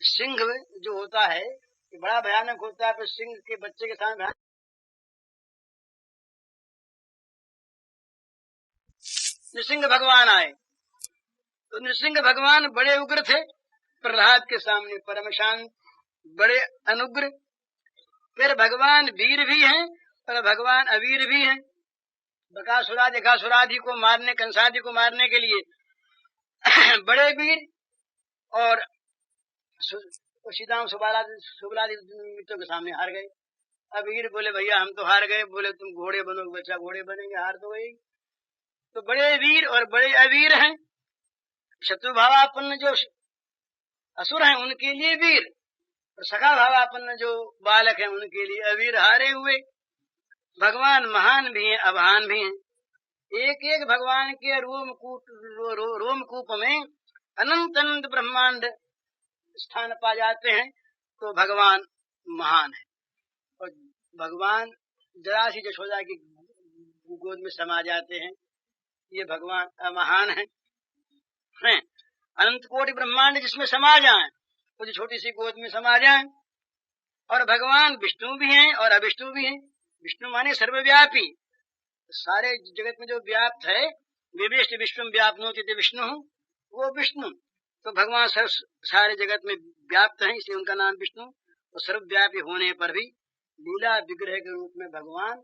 सिंह जो होता है ये बड़ा भयानक होता है, पर सिंह के बच्चे के सामने नृसिंह भगवान आए तो नृसिंह भगवान बड़े उग्र थे, प्रहलाद के सामने परम शांत, बड़े अनुग्र। फिर भगवान वीर भी हैं और भगवान अवीर भी हैं। बकासुरादि को मारने, कंसादि को मारने के लिए बड़े वीर, और सीताराम सुबलादि मित्रों के सामने हार गए। अवीर बोले भैया हम तो हार गए, बोले तुम घोड़े बनो, बच्चा घोड़े बनेंगे, हार तो गई। तो बड़े वीर और बड़े अवीर हैं। शत्रु भावापन्न जो असुर हैं उनके लिए वीर, और सखा भावापन्न जो बालक हैं उनके लिए अवीर, हारे हुए। भगवान महान भी हैं, अभान भी हैं। एक एक भगवान के रोमकूप में अनंत अनंत ब्रह्मांड स्थान पा जाते हैं, तो भगवान महान है। और भगवान जरा सी यशोदा की गोद में समा जाते हैं, ये भगवान महान है। अनंत कोटि ब्रह्मांड जिसमें समा जाए, तो छोटी सी गोद में समा जाए। और भगवान विष्णु भी हैं और अविष्णु भी हैं। विष्णु माने सर्वव्यापी, सारे जगत में जो व्याप्त है, विवेश विश्व व्याप्नोति विष्णु, वो विष्णु। तो भगवान सारे जगत में व्याप्त हैं, इसलिए उनका नाम विष्णु। और सर्वव्यापी होने पर भी लीला विग्रह के रूप में भगवान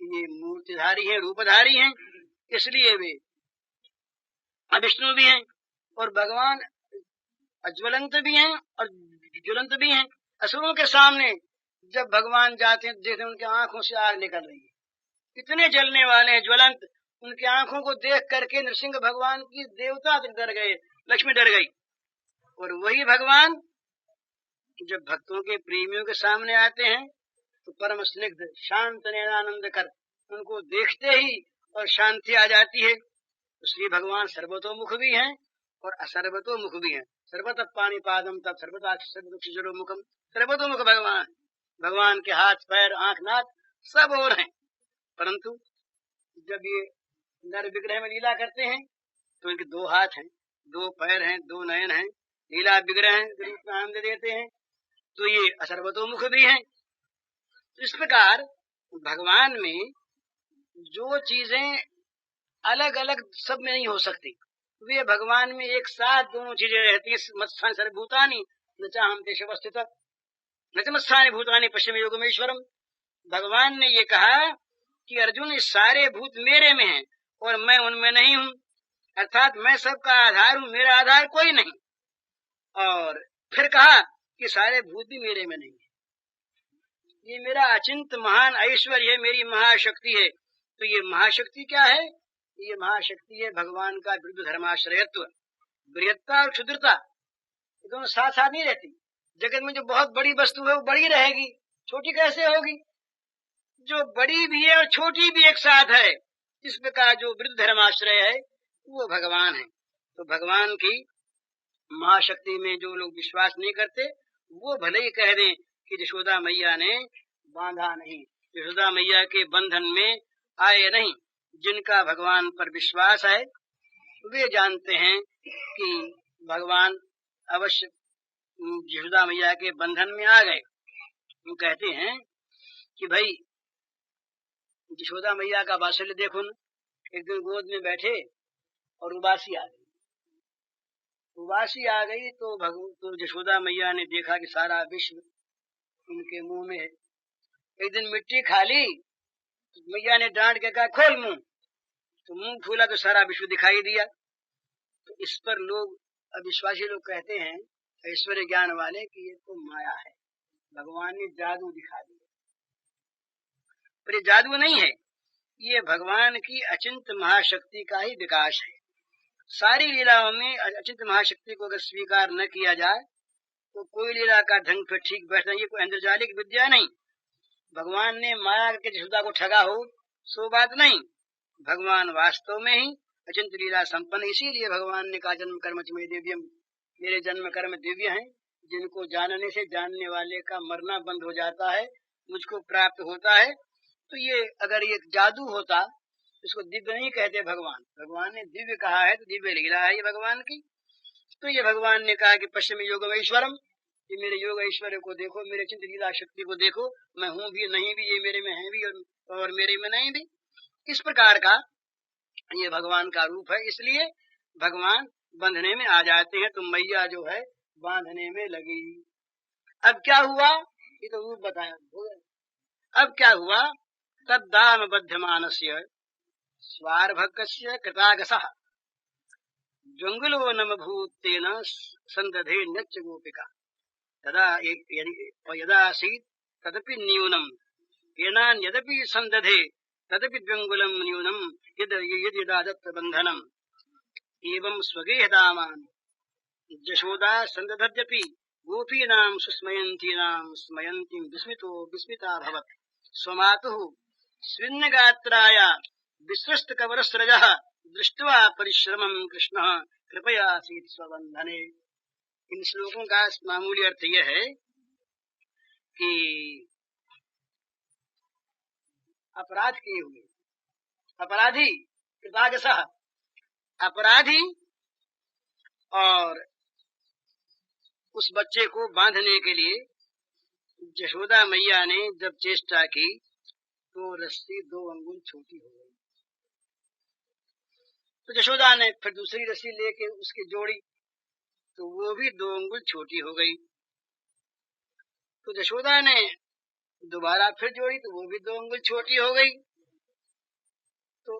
ये मूर्तिधारी है, रूपधारी हैं, इसलिए वे विष्णु भी हैं। और भगवान अज्वलंत भी हैं और ज्वलंत भी हैं। असुरों के सामने जब भगवान जाते हैं, देखते हैं उनकी आंखों से आग निकल रही है, कितने जलने वाले हैं, ज्वलंत। उनकी आंखों को देख करके नृसिंह भगवान की देवता डर गए, लक्ष्मी डर गई। और वही भगवान जब भक्तों के प्रेमियों के सामने आते हैं, तो परम स्निग्ध शांत नयनानंद कर उनको देखते ही और शांति आ जाती है। श्री भगवान सर्वतोमुख भी हैं और असर्वतोमुख भी हैं। सर्वत पाणिपादम तत् सर्वतो मुखम, सर्वतोमुख भगवान। भगवान के हाथ पैर आंख नाक सब और हैं, परंतु जब ये नर विग्रह में लीला करते हैं तो इनके दो हाथ हैं, दो पैर हैं, दो नयन हैं, लीला विग्रह हैं, आनंद देते हैं, तो ये असर्वतोमुख भी हैं। इस प्रकार भगवान में जो चीजें अलग अलग सब में नहीं हो सकती, वे भगवान में एक साथ दोनों चीजें रहती है। मत्स्थानि सर्वभूतानि न चाहम देशवस्थित न च मत्स्थानि भूतानि पश्चिम योगमेश्वरम। भगवान ने ये कहा कि अर्जुन इस सारे भूत मेरे में हैं और मैं उनमें नहीं हूँ, अर्थात मैं सबका आधार हूँ, मेरा आधार कोई नहीं। और फिर कहा कि सारे भूत भी मेरे में नहीं है, ये मेरा अचिंत महान ऐश्वर्य है, मेरी महाशक्ति है। तो ये महाशक्ति क्या है? ये महाशक्ति है भगवान का विरुद्ध धर्माश्रयत्व। बृहत्ता और क्षुद्रता ये दोनों साथ साथ नहीं रहती। जगत में जो बहुत बड़ी वस्तु है वो बड़ी रहेगी, छोटी कैसे होगी? जो बड़ी भी है और छोटी भी एक साथ है, इस प्रकार जो विरुद्ध धर्माश्रय है वो भगवान है। तो भगवान की महाशक्ति में जो लोग विश्वास नहीं करते, वो भले ही कह दें कि यशोदा मैया ने बांधा नहीं, यशोदा मैया के बंधन में आए नहीं। जिनका भगवान पर विश्वास है वे जानते हैं कि भगवान अवश्य यशोदा मैया के बंधन में आ गए। वो कहते हैं कि भाई यशोदा मैया का वात्सल्य देखो न। एक दिन गोद में बैठे और उबासी आ गई तो यशोदा मैया ने देखा कि सारा विश्व उनके मुंह में है। एक दिन मिट्टी खा ली, मैया ने डांट के कहा खोल मुंह, तो मुंह खोला तो सारा विश्व दिखाई दिया। तो इस पर लोग, अविश्वासी लोग कहते हैं, ऐश्वर्य ज्ञान वाले, कि ये तो माया है, भगवान ने जादू दिखा दिया। पर ये जादू नहीं है, ये भगवान की अचिंत महाशक्ति का ही विकास है। सारी लीलाओं में अचिंत महाशक्ति को अगर स्वीकार न किया जाए तो कोई लीला का ढंग पर ठीक बैठना, ये कोई इंद्रजालिक विद्या नहीं। भगवान ने माया के यशोदा को ठगा हो सो बात नहीं, भगवान वास्तव में ही अचिंत लीला संपन्न। इसीलिए भगवान ने कहा जन्म कर्म च मे दिव्यम, मेरे जन्म कर्म दिव्य हैं, जिनको जानने से जानने वाले का मरना बंद हो जाता है, मुझको प्राप्त होता है। तो ये अगर ये जादू होता, इसको दिव्य नहीं कहते भगवान। भगवान ने दिव्य कहा है तो दिव्य लीला है ये भगवान की। तो ये भगवान ने कहा कि पश्चिम योग ऐश्वरम, ये मेरे योग ऐश्वर्य को देखो, मेरे चिंत लीला शक्ति को देखो, मैं हूं भी नहीं भी, ये मेरे में है भी और मेरे में नहीं भी। इस प्रकार का ये भगवान का रूप है। इसलिए भगवान बंधने में आ जाते हैं। तो मैया जो है बांधने में लगी। अब क्या हुआ, ये तो रूप बताया। अब क्या हुआ, तब दाम बध्यमानस्य स्वार्भकस्य कृतागसः जंगलो नमभूतेन संदधे नच्च गोपिका तदा यदासीत् तदपि न्यूनम येनान्यदपि संदधे तदपि द्वंगुलम न्यूनम यदा दत्त बंधनम एवं स्वगेहदामान यशोदा संदधद्यपि गोपीनां सुस्मयन्तीनां स्मयन्तीं विस्मिता भवत् स्वमातुः स्विन्नगात्राया विसृष्टकवरस्रजः दृष्ट्वा परिश्रमं कृष्णः कृपयासीत् स्वबंधने। इन श्लोकों का मामूली अर्थ यह है कि अपराध किए हुए अपराधी कृतागसः, अपराधी और उस बच्चे को बांधने के लिए यशोदा मैया ने जब चेष्टा की तो रस्सी 2 अंगुल छोटी हो गई। तो यशोदा ने फिर दूसरी रस्सी लेके उसकी जोड़ी तो वो भी 2 अंगुल छोटी हो गई। तो यशोदा ने दोबारा फिर जोड़ी तो वो भी 2 अंगुल छोटी हो गई। तो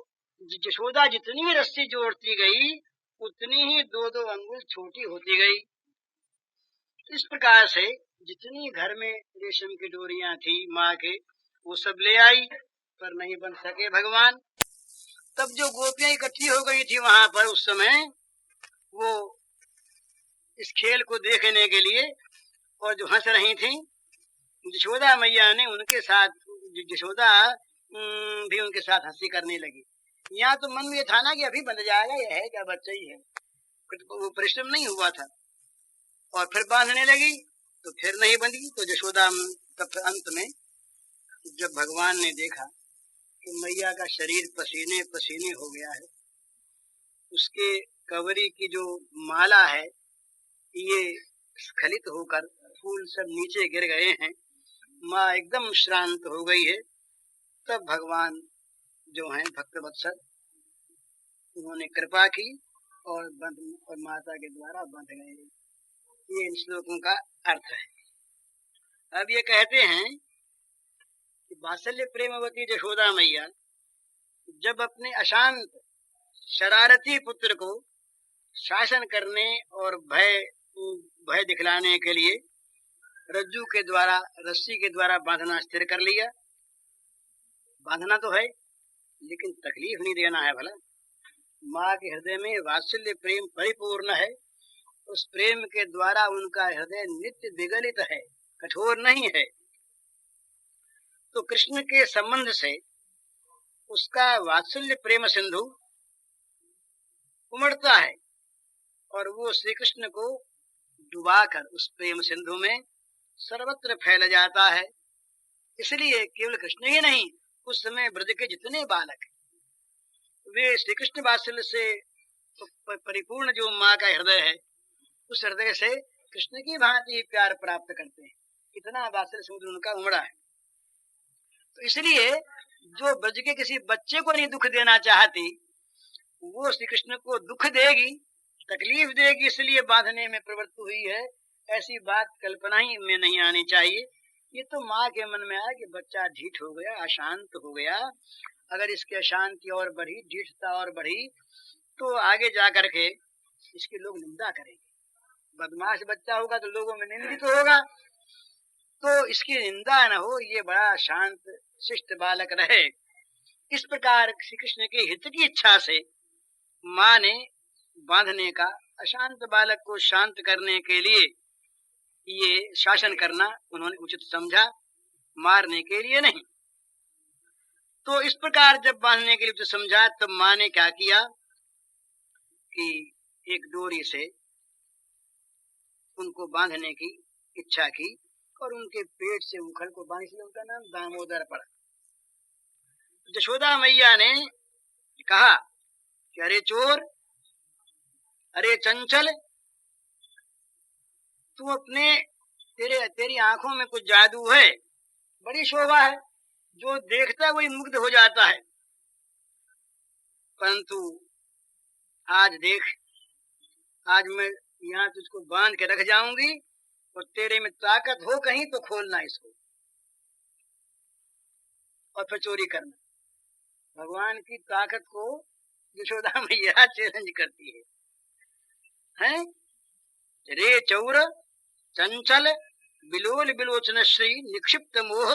यशोदा जितनी रस्सी जोड़ती गई उतनी ही 2-2 अंगुल छोटी होती गई। इस प्रकार से जितनी घर में रेशम की डोरियां थी माँ के, वो सब ले आई, पर नहीं बन सके भगवान। तब जो गोपियां इकट्ठी हो गई थी वहां पर, उस समय वो इस खेल को देखने के लिए और जो हंस रही थी, यशोदा मैया ने उनके साथ, यशोदा भी उनके साथ हंसी करने लगी। यहाँ तो मन में ये था ना कि अभी बंध जाएगा, ये है क्या, बच्चा ही है, वो परिश्रम नहीं हुआ था। और फिर बांधने लगी तो फिर नहीं बंधी। तो यशोदा तब अंत में जब भगवान ने देखा कि मैया का शरीर पसीने पसीने हो गया है, उसके कवरी की जो माला है ये स्खलित होकर फूल सब नीचे गिर गए हैं, माँ एकदम श्रांत हो गई है, तब भगवान जो हैं भक्त वत्सल उन्होंने कृपा की और माता के द्वारा बंध गए। ये इन श्लोकों का अर्थ है। अब ये कहते हैं कि वात्सल्य प्रेमवती यशोदा मैया जब अपने अशांत शरारती पुत्र को शासन करने और भय दिखलाने के लिए रज्जू के द्वारा, रस्सी के द्वारा बांधना स्थिर कर लिया। बांधना तो है लेकिन तकलीफ नहीं देना है। भला माँ के हृदय में वात्सल्य प्रेम परिपूर्ण है, उस प्रेम के द्वारा उनका हृदय नित्य विगलित है, कठोर नहीं है। तो कृष्ण के संबंध से उसका वात्सल्य प्रेम सिंधु उमड़ता है और वो श्री कृष्ण को डुबाकर उस प्रेम सिंधु में सर्वत्र फैल जाता है। इसलिए केवल कृष्ण ही नहीं, उस समय ब्रज के जितने बालक वे श्री कृष्ण वात्सल्य से परिपूर्ण जो माँ का हृदय है, उस हृदय से कृष्ण की भांति प्यार प्राप्त करते हैं। इतना वात्सल्य समुद्र उनका उमड़ा है। तो इसलिए जो ब्रज के किसी बच्चे को नहीं दुख देना चाहती, वो श्री कृष्ण को दुख देगी, तकलीफ देगी, इसलिए बांधने में प्रवृत्त हुई है। ऐसी बात कल्पना ही में नहीं आनी चाहिए। ये तो माँ के मन में आया कि बच्चा ढीठ हो गया, अशांत हो गया, अगर इसकी अशांति और बढ़ी, ढीठता और बढ़ी, तो आगे जा करके इसकी लोग निंदा करेंगे। बदमाश बच्चा होगा तो लोगों में निंदित तो होगा, तो इसकी निंदा न हो, ये बड़ा शांत शिष्ट बालक रहे। इस प्रकार श्री कृष्ण के हित की इच्छा से माँ ने बांधने का, अशांत बालक को शांत करने के लिए ये शासन करना उन्होंने उचित समझा, मारने के लिए नहीं। तो इस प्रकार जब बांधने के लिए उचित समझा, तब माँ ने क्या किया कि एक डोरी से उनको बांधने की इच्छा की और उनके पेट से उखल को बांध, इसलिए उनका नाम दामोदर पड़ा। यशोदा मैया ने कहा कि अरे चोर, अरे चंचल, तू अपने तेरी आंखों में कुछ जादू है, बड़ी शोभा है, जो देखता है वही मुग्ध हो जाता है। परंतु आज देख, आज मैं यहाँ तुझको बांध के रख जाऊंगी और तेरे में ताकत हो कहीं तो खोलना इसको और फिर चोरी करना। भगवान की ताकत को यशोदा मैया चैलेंज करती है? रे चौर चंचल बिलोल बिलोचन श्री निक्षिप्त मोह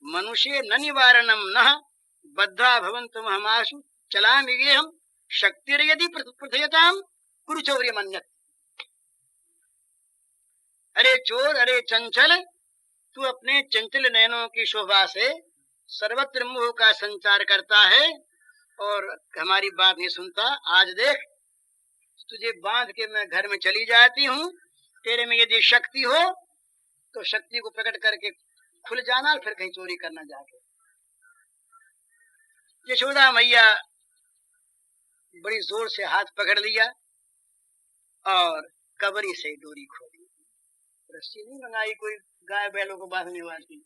मनुष्य न निवारणम न बद्धा भवंतम हमाशु चलामिगे हम शक्तिर यदि प्रथयताम कुरुचौर्य मन्यत। अरे चोर, अरे चंचल, तू अपने चंचल नयनों की शोभा से सर्वत्र मोह का संचार करता है और हमारी बात नहीं सुनता। आज देख, तुझे बांध के मैं घर में चली जाती हूँ, तेरे में यदि शक्ति हो तो शक्ति को प्रकट करके खुल जाना, फिर कहीं चोरी करना जाके। यशोदा मैया बड़ी जोर से हाथ पकड़ लिया और कबरी से डोरी खोली। रस्सी नहीं मंगाई कोई गाय बैलों को बांधने वाली।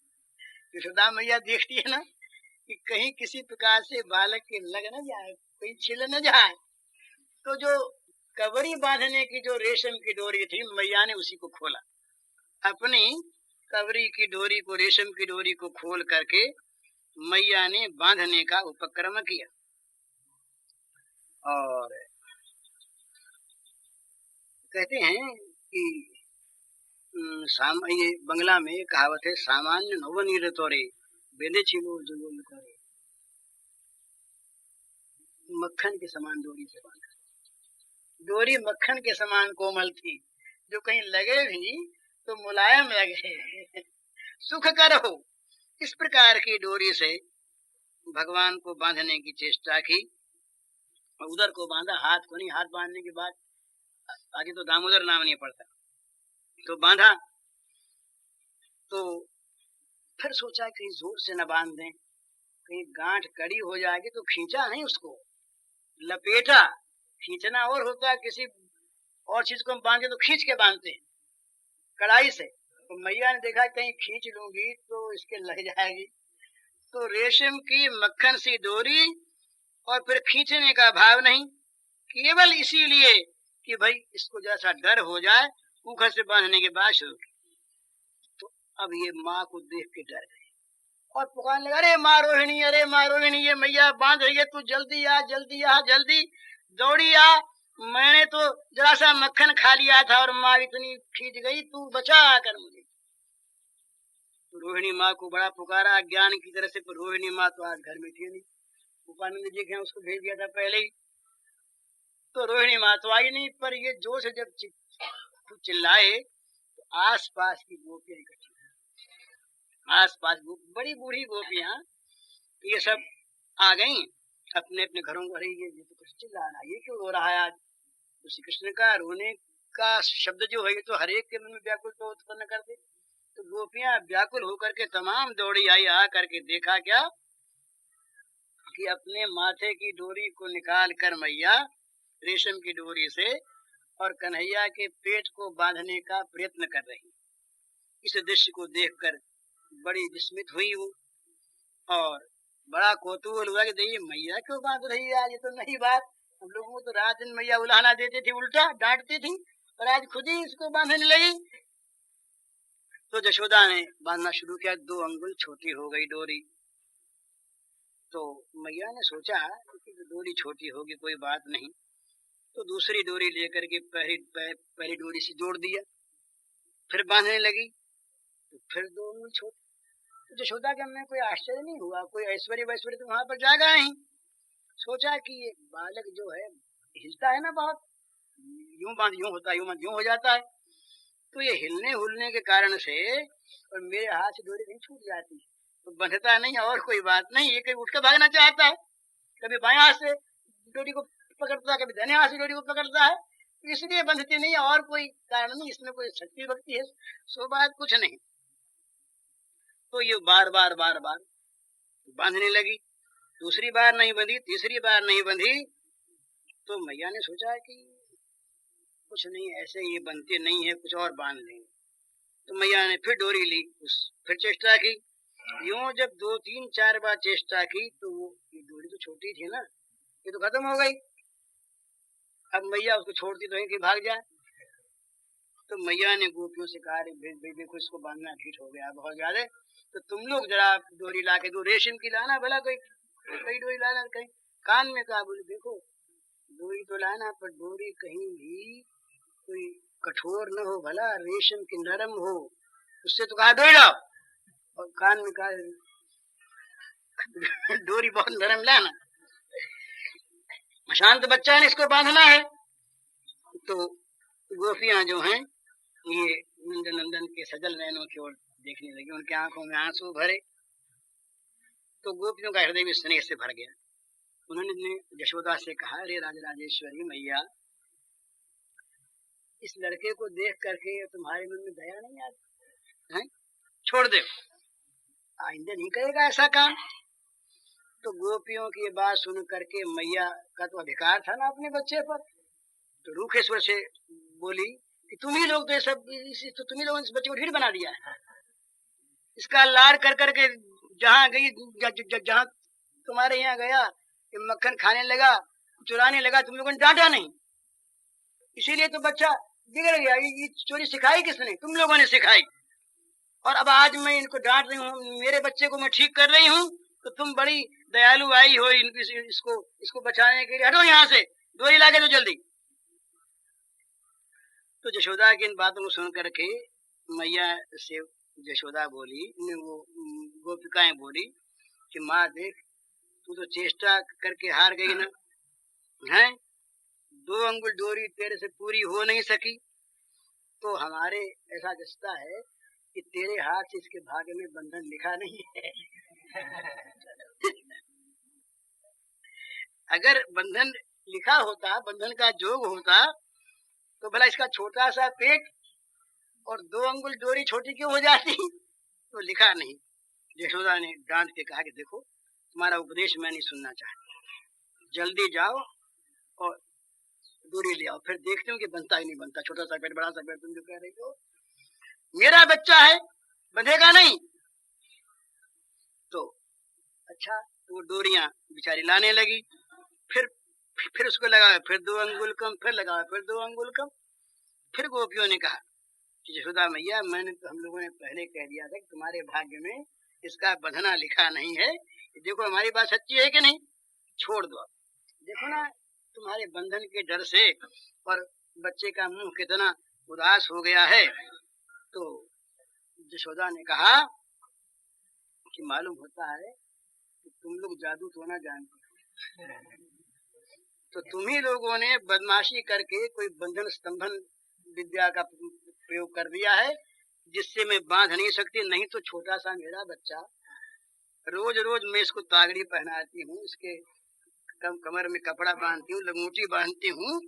यशोदा मैया देखती है ना कि कहीं किसी प्रकार से बालक के लग न जाए, कोई छिल न जाए, तो जो कबरी बांधने की जो रेशम की डोरी थी, मैया ने उसी को खोला। अपनी कबरी की डोरी को, रेशम की डोरी को खोल करके मैया ने बांधने का उपक्रम किया। और कहते हैं कि ये बंगला में कहावत है, सामान्य नवनीर तोरे बेंदे छिलो जुगुल करे। मक्खन के समान डोरी से बांधा। डोरी मक्खन के समान कोमल थी, जो कहीं लगे भी तो मुलायम लगे, सुख करो। इस प्रकार की डोरी से भगवान को बांधने की चेष्टा की। उधर को बांधा, हाथ को नहीं। हाथ बांधने के बाद आगे तो दामोदर नाम नहीं पड़ता, तो बांधा। तो फिर सोचा कहीं जोर से न बांध दें, कहीं गांठ कड़ी हो जाएगी। तो खींचा नहीं उसको, लपेटा। खींचना और होता है, किसी और चीज को हम बांधे तो खींच के बांधते हैं कड़ाई से। तो मैया ने देखा कहीं खींच लूंगी तो इसके लग जाएगी, तो रेशम की मक्खन सी डोरी और फिर खींचने का भाव नहीं, केवल इसीलिए कि भाई इसको जैसा डर हो जाए, ऊखर से बांधने के बाद शुरू की। तो अब ये माँ को देख के डर गई और पुकारने लगा, अरे माँ रोहिणी, अरे माँ रोहिणी, ये मैया बांध रही है, तू जल्दी आ, जल्दी आ, जल्दी दौड़ी आ। मैंने तो जरा सा मक्खन खा लिया था और माँ इतनी खींच गई, तू बचा कर मुझे। तो रोहिणी माँ को बड़ा पुकारा ज्ञान की तरह से, पर रोहिणी माँ तो आज घर में थी नहीं। उपानंद जी के उसको भेज दिया था पहले ही, तो रोहिणी माँ तो आई नहीं। पर ये जोर से जब चिल्लाए तो आस पास की गोपियां इकट्ठी, आस पास बड़ी बूढ़ी गोपियां ये सब आ गई अपने अपने घरों को। ये तो कुछ चिल्ला रहा, ये क्यों रो रहा है आज? तो श्री कृष्ण का रोने का शब्द जो है ये तो हर एक के मन में व्याकुल तो उत्पन्न कर दे। तो गोपियां व्याकुल होकर के तमाम दौड़ी आई। आ करके देखा क्या कि अपने माथे की डोरी को निकाल कर मैया रेशम की डोरी से और कन्हैया के पेट को बांधने का प्रयत्न कर रही। इस दृश्य को देखकर बड़ी विस्मित हुई हूँ और बड़ा कौतूहल हुआ कि देखिए मैया क्यों बांध रही है आज? ये तो नहीं बात। हम लोगों को तो रात दिन मैया उलाहना देती थी, उल्टा डांटती थी, और आज खुद ही इसको बांधने लगी। तो यशोदा ने बांधना शुरू किया। 2 अंगुल छोटी हो गई डोरी। तो मैया ने सोचा कि डोरी छोटी होगी कोई बात नहीं, तो दूसरी डोरी लेकर के पहली डोरी से जोड़ दिया, फिर बांधने लगी। तो फिर 2 अंगुल छोटे। तो यशोदा के में कोई आश्चर्य नहीं हुआ, कोई ऐश्वर्य वैश्वर्य तो वहां पर जागा ही। सोचा कि ये बालक जो है हिलता है ना बहुत, यूं बांध यूं होता है, यूं बांध यूं हो जाता है, तो ये हिलने हुलने के कारण से और मेरे हाथ से डोरी नहीं छूट जाती, तो बंधता नहीं। और कोई बात नहीं, ये कभी उठकर भागना चाहता है, कभी बाएं हाथ से डोरी को पकड़ता है, कभी दाहिने हाथ से डोरी को पकड़ता है, इसलिए बंधती नहीं। और कोई कारण नहीं, इसमें कोई शक्ति भक्ति है सो बात कुछ नहीं। तो ये बार बार बांधने लगी। दूसरी बार नहीं बंधी, तीसरी बार नहीं बंधी। तो मैया ने सोचा कि कुछ नहीं, ऐसे ये बनते नहीं है, कुछ और बांध लेंगे। तो मैया ने फिर डोरी ली, फिर चेष्टा की। यूं जब 2-3-4 बार चेष्टा की तो वो ये डोरी तो छोटी थी ना, ये तो खत्म हो गई। अब मैया उसको छोड़ती तो है कि भाग जाए। तो मैया ने गोपियों से कहा, देखो इसको बांधना ठीक हो गया बहुत ज्यादा, तो तुम लोग जरा डोरी ला के दो, रेशम की लाना, भला कई डोरी लाना। कहीं कान में कहा, बोले देखो डोरी तो लाना, पर डोरी कहीं भी कोई कठोर न हो, भला रेशम की नरम हो, उससे तो कहा डोरी लाओ। और कान में कहा डोरी बहुत नरम लाना, शांत बच्चा ने इसको बांधना है। तो गोपियां जो हैं ये नंदन के सजल नयनों की ओर देखने लगी, उनकी आंखों में आंसू भरे। तो गोपियों का हृदय भी स्नेह से भर गया। उन्होंने यशोदा से कहा, अरे राजराजेश्वरी मैया, इस लड़के को देख करके तुम्हारे मन में दया नहीं आती है? छोड़ दे, आइंदे नहीं करेगा ऐसा काम। तो गोपियों की बात सुन करके मैया का तो अधिकार था ना अपने बच्चे पर, तो रूखे स्वर से बोली कि तुम ही लोग तो सब, तो तुम ही लोगों ने इस बच्चे को ढीठ बना दिया है। इसका लाड कर करके जहाँ गई, जहाँ तुम्हारे यहाँ गया, मक्खन खाने लगा, चुराने लगा, तुम लोगों ने डांटा नहीं, इसीलिए तो बच्चा बिगड़ गया। ये चोरी सिखाई किसने? तुम लोगों ने सिखाई। और अब आज मैं इनको डांट रही हूँ, मेरे बच्चे को मैं ठीक कर रही हूँ, तो तुम बड़ी दयालु आई हो इसको बचाने के लिए। हटो यहाँ से, डोरी लाके दो जल्दी। तो यशोदा की इन बातों को सुन करके मैया से यशोदा बोली, वो गोपिकाएं बोली कि माँ देख, तू तो चेष्टा करके हार गई ना, है 2 अंगुल डोरी तेरे से पूरी हो नहीं सकी, तो हमारे ऐसा जसता है कि तेरे हाथ से इसके भाग्य में बंधन लिखा नहीं है। अगर बंधन लिखा होता, बंधन का जोग होता, तो भला इसका छोटा सा पेट और 2 अंगुल डोरी छोटी क्यों हो जाती? तो लिखा नहीं। यशोदा ने डांट के कहा कि देखो, तुम्हारा उपदेश मैं नहीं सुनना चाहती, जल्दी जाओ और डोरी ले आओ, फिर देखते हो कि बनता ही नहीं बनता, छोटा सा पेट बड़ा सा पेट, तुम जो कह रही हो। मेरा बच्चा है, बंधेगा नहीं। तो अच्छा, तो डोरियां बेचारी लाने लगी, फिर उसको लगाया, फिर 2 अंगुल कम, फिर लगाया, फिर 2 अंगुल कम। फिर गोपियों ने कहा कि यशोदा मैया, मैंने तो, हम लोगों ने पहले कह दिया था कि तुम्हारे भाग्य में इसका बंधना लिखा नहीं है। देखो हमारी बात सच्ची है कि नहीं, छोड़ दो। देखो ना, तुम्हारे बंधन के डर से और बच्चे का मुंह कितना उदास हो गया है। तो यशोदा ने कहा कि मालूम होता है कि तुम लोग जादू तो ना जानते, तो तुम ही लोगों ने बदमाशी करके कोई बंधन स्तंभन विद्या का प्रयोग कर दिया है, जिससे मैं बांध नहीं सकती। नहीं तो छोटा सा मेरा बच्चा, रोज रोज मैं इसको तागड़ी पहनाती हूँ, इसके कमर में कपड़ा बांधती हूँ, लंगोटी बांधती हूँ,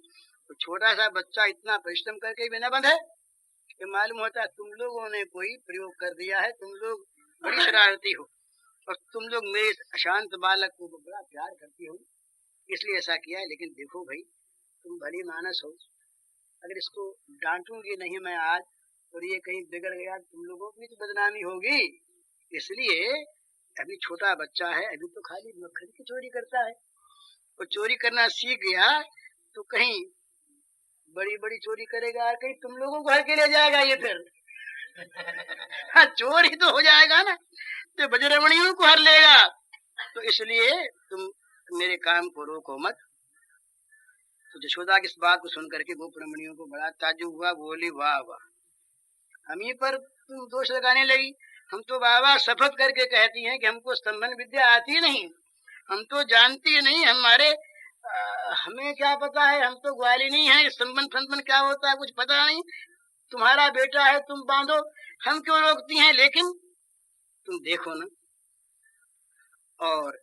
तो छोटा सा बच्चा इतना परिश्रम करके भी न बंधे। ये मालूम होता है तुम लोगों ने कोई प्रयोग कर दिया है, तुम लोग बड़ी शरारती हो, और तुम लोग मेरे अशांत बालक को बड़ा प्यार करती हो, इसलिए ऐसा किया है। लेकिन देखो भाई, तुम भली मानस हो, अगर इसको डांटूंगी नहीं मैं आज, और ये कहीं बिगड़ गया, तुम लोगों की तो बदनामी होगी। इसलिए अभी छोटा बच्चा है, अभी तो खाली मक्खन की चोरी करता है, और चोरी करना सीख गया तो कहीं बड़ी बड़ी चोरी करेगा, और कहीं तुम लोगों को हर के ले जाएगा ये फिर। हाँ, चोरी तो हो जाएगा ना, तो बजरमणियों को हर लेगा। तो इसलिए तुम मेरे काम को रोको मत। तो यशोदा की इस बात को सुन करके गोपरमणियों को बड़ा ताज्जुब हुआ। बोली, वाह वाह, हम ही पर तुम दोष लगाने लगी। हम तो बाबा शपथ करके कहती हैं कि हमको स्तंभन विद्या आती नहीं, हम तो जानती नहीं, हमें क्या पता है, हम तो ग्वालिनी है, स्तंभन क्या होता है कुछ पता नहीं। तुम्हारा बेटा है, तुम बांधो, हम क्यों रोकती हैं? लेकिन तुम देखो ना, और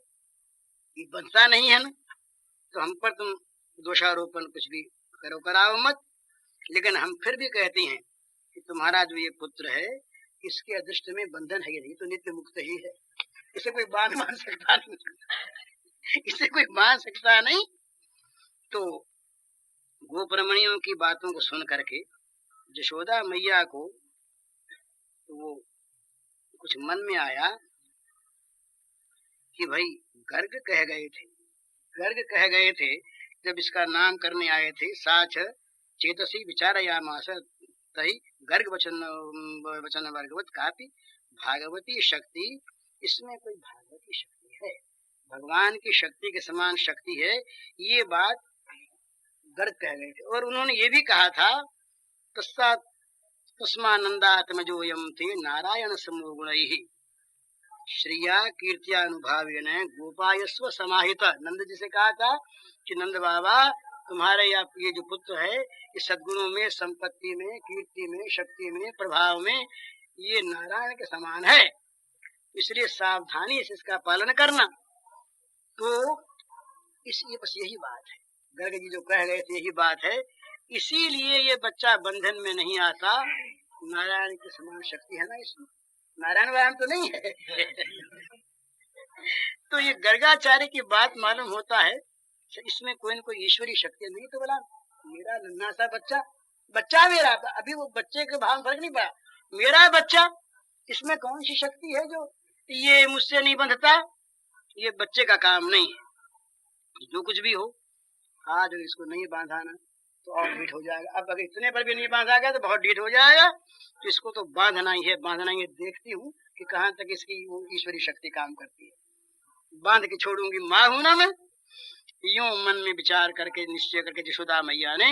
ये बनता नहीं है ना, तो हम पर तुम दोषारोपण कुछ भी कराओ मत। लेकिन हम फिर भी कहती हैं कि तुम्हारा जो ये पुत्र है, इसके अदृष्ट में बंधन है नहीं, तो नित्य मुक्त ही है, इसे कोई बांध मान सकता नहीं, इसे कोई बांध सकता नहीं। तो गोपरमणियों की बातों को सुन करके यशोदा मैया को वो कुछ मन में आया कि भाई गर्ग कह गए थे जब इसका नाम करने आए थे, साच चेतसी विचारयामास तहि गर्ग वचन वर्गवत कापि भागवती शक्ति, इसमें कोई भागवती शक्ति है, भगवान की शक्ति के समान शक्ति है, ये बात गर्ग कह गए थे। और उन्होंने ये भी कहा था तस्मानंदात्मजोयम थे नारायण समो गुणैः श्रिया कीर्त्यानुभावेन गोपायस्व समाहित। नंद जी से कहा था कि नंद बाबा तुम्हारे ये जो पुत्र है, इस सद्गुणों में, संपत्ति में, कीर्ति में, शक्ति में, प्रभाव में ये नारायण के समान है, इसलिए सावधानी से इसका पालन करना। तो बस यही बात है, गर्ग जी जो कह गए थे यही बात है, इसीलिए ये बच्चा बंधन में नहीं आता। नारायण के समान शक्ति है ना इसमें, नारायण वारायण तो नहीं है। तो ये गर्गाचार्य की बात मालूम होता है, इसमें कोई न कोई ईश्वरी शक्ति नहीं। तो बोला मेरा नन्हा सा बच्चा मेरा, अभी वो बच्चे के भाव फर्क नहीं पड़ा, मेरा बच्चा, इसमें कौन सी शक्ति है जो ये मुझसे नहीं बंधता, ये बच्चे का काम नहीं है। जो कुछ भी हो, आज इसको नहीं बांधाना तो और ढीठ हो जाएगा, अब अगर इतने पर भी नहीं बांधा गया तो बहुत ढीठ हो जाएगा, तो इसको तो बांधना ही है, बांधना ही है। देखती हूँ कि कहाँ तक इसकी वो ईश्वरी शक्ति काम करती है, बांध के छोड़ूंगी, माँ हूं ना मैं। यूं मन में विचार करके निश्चय करके यशोदा मैया ने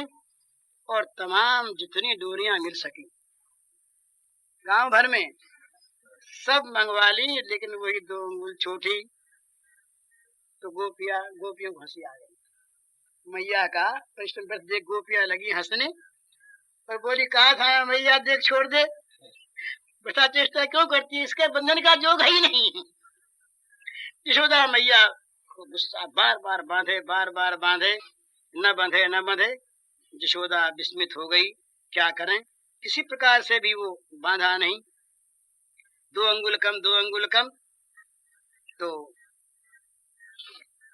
और तमाम जितनी डोरियां मिल सकी गांव भर में सब मंगवा ली, लेकिन वही 2 अंगुल छोटी। तो गोपियों को हंसी आ गई मैया का परिश्रम, बस देख गोपियां लगी हंसने और बोली कहा था मैया देख छोड़ दे, बता चेष्टा क्यों करती है, इसके बंधन का जोग है ही नहीं। यशोदा मैया को गुस्सा, बार बार बांधे, न बंधे। यशोदा विस्मित हो गई, क्या करें, किसी प्रकार से भी वो बांधा नहीं। 2 अंगुल कम। तो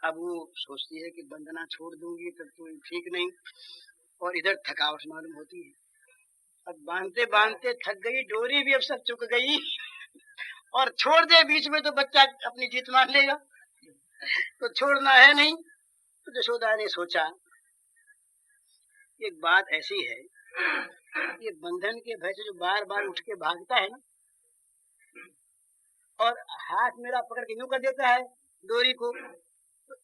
अब वो सोचती है कि बंधना छोड़ दूंगी तब तो ठीक नहीं, और इधर थकावट मालूम होती है। अब बांधते थक गई, डोरी भी अब सब चुक गई और छोड़ दे बीच में तो बच्चा अपनी जीत मान लेगा, तो छोड़ना है नहीं। तो यशोदा ने सोचा एक बात ऐसी है, ये बंधन के भय से जो बार बार उठ के भागता है ना, और हाथ मेरा पकड़ के यूं कर देता है डोरी को, तो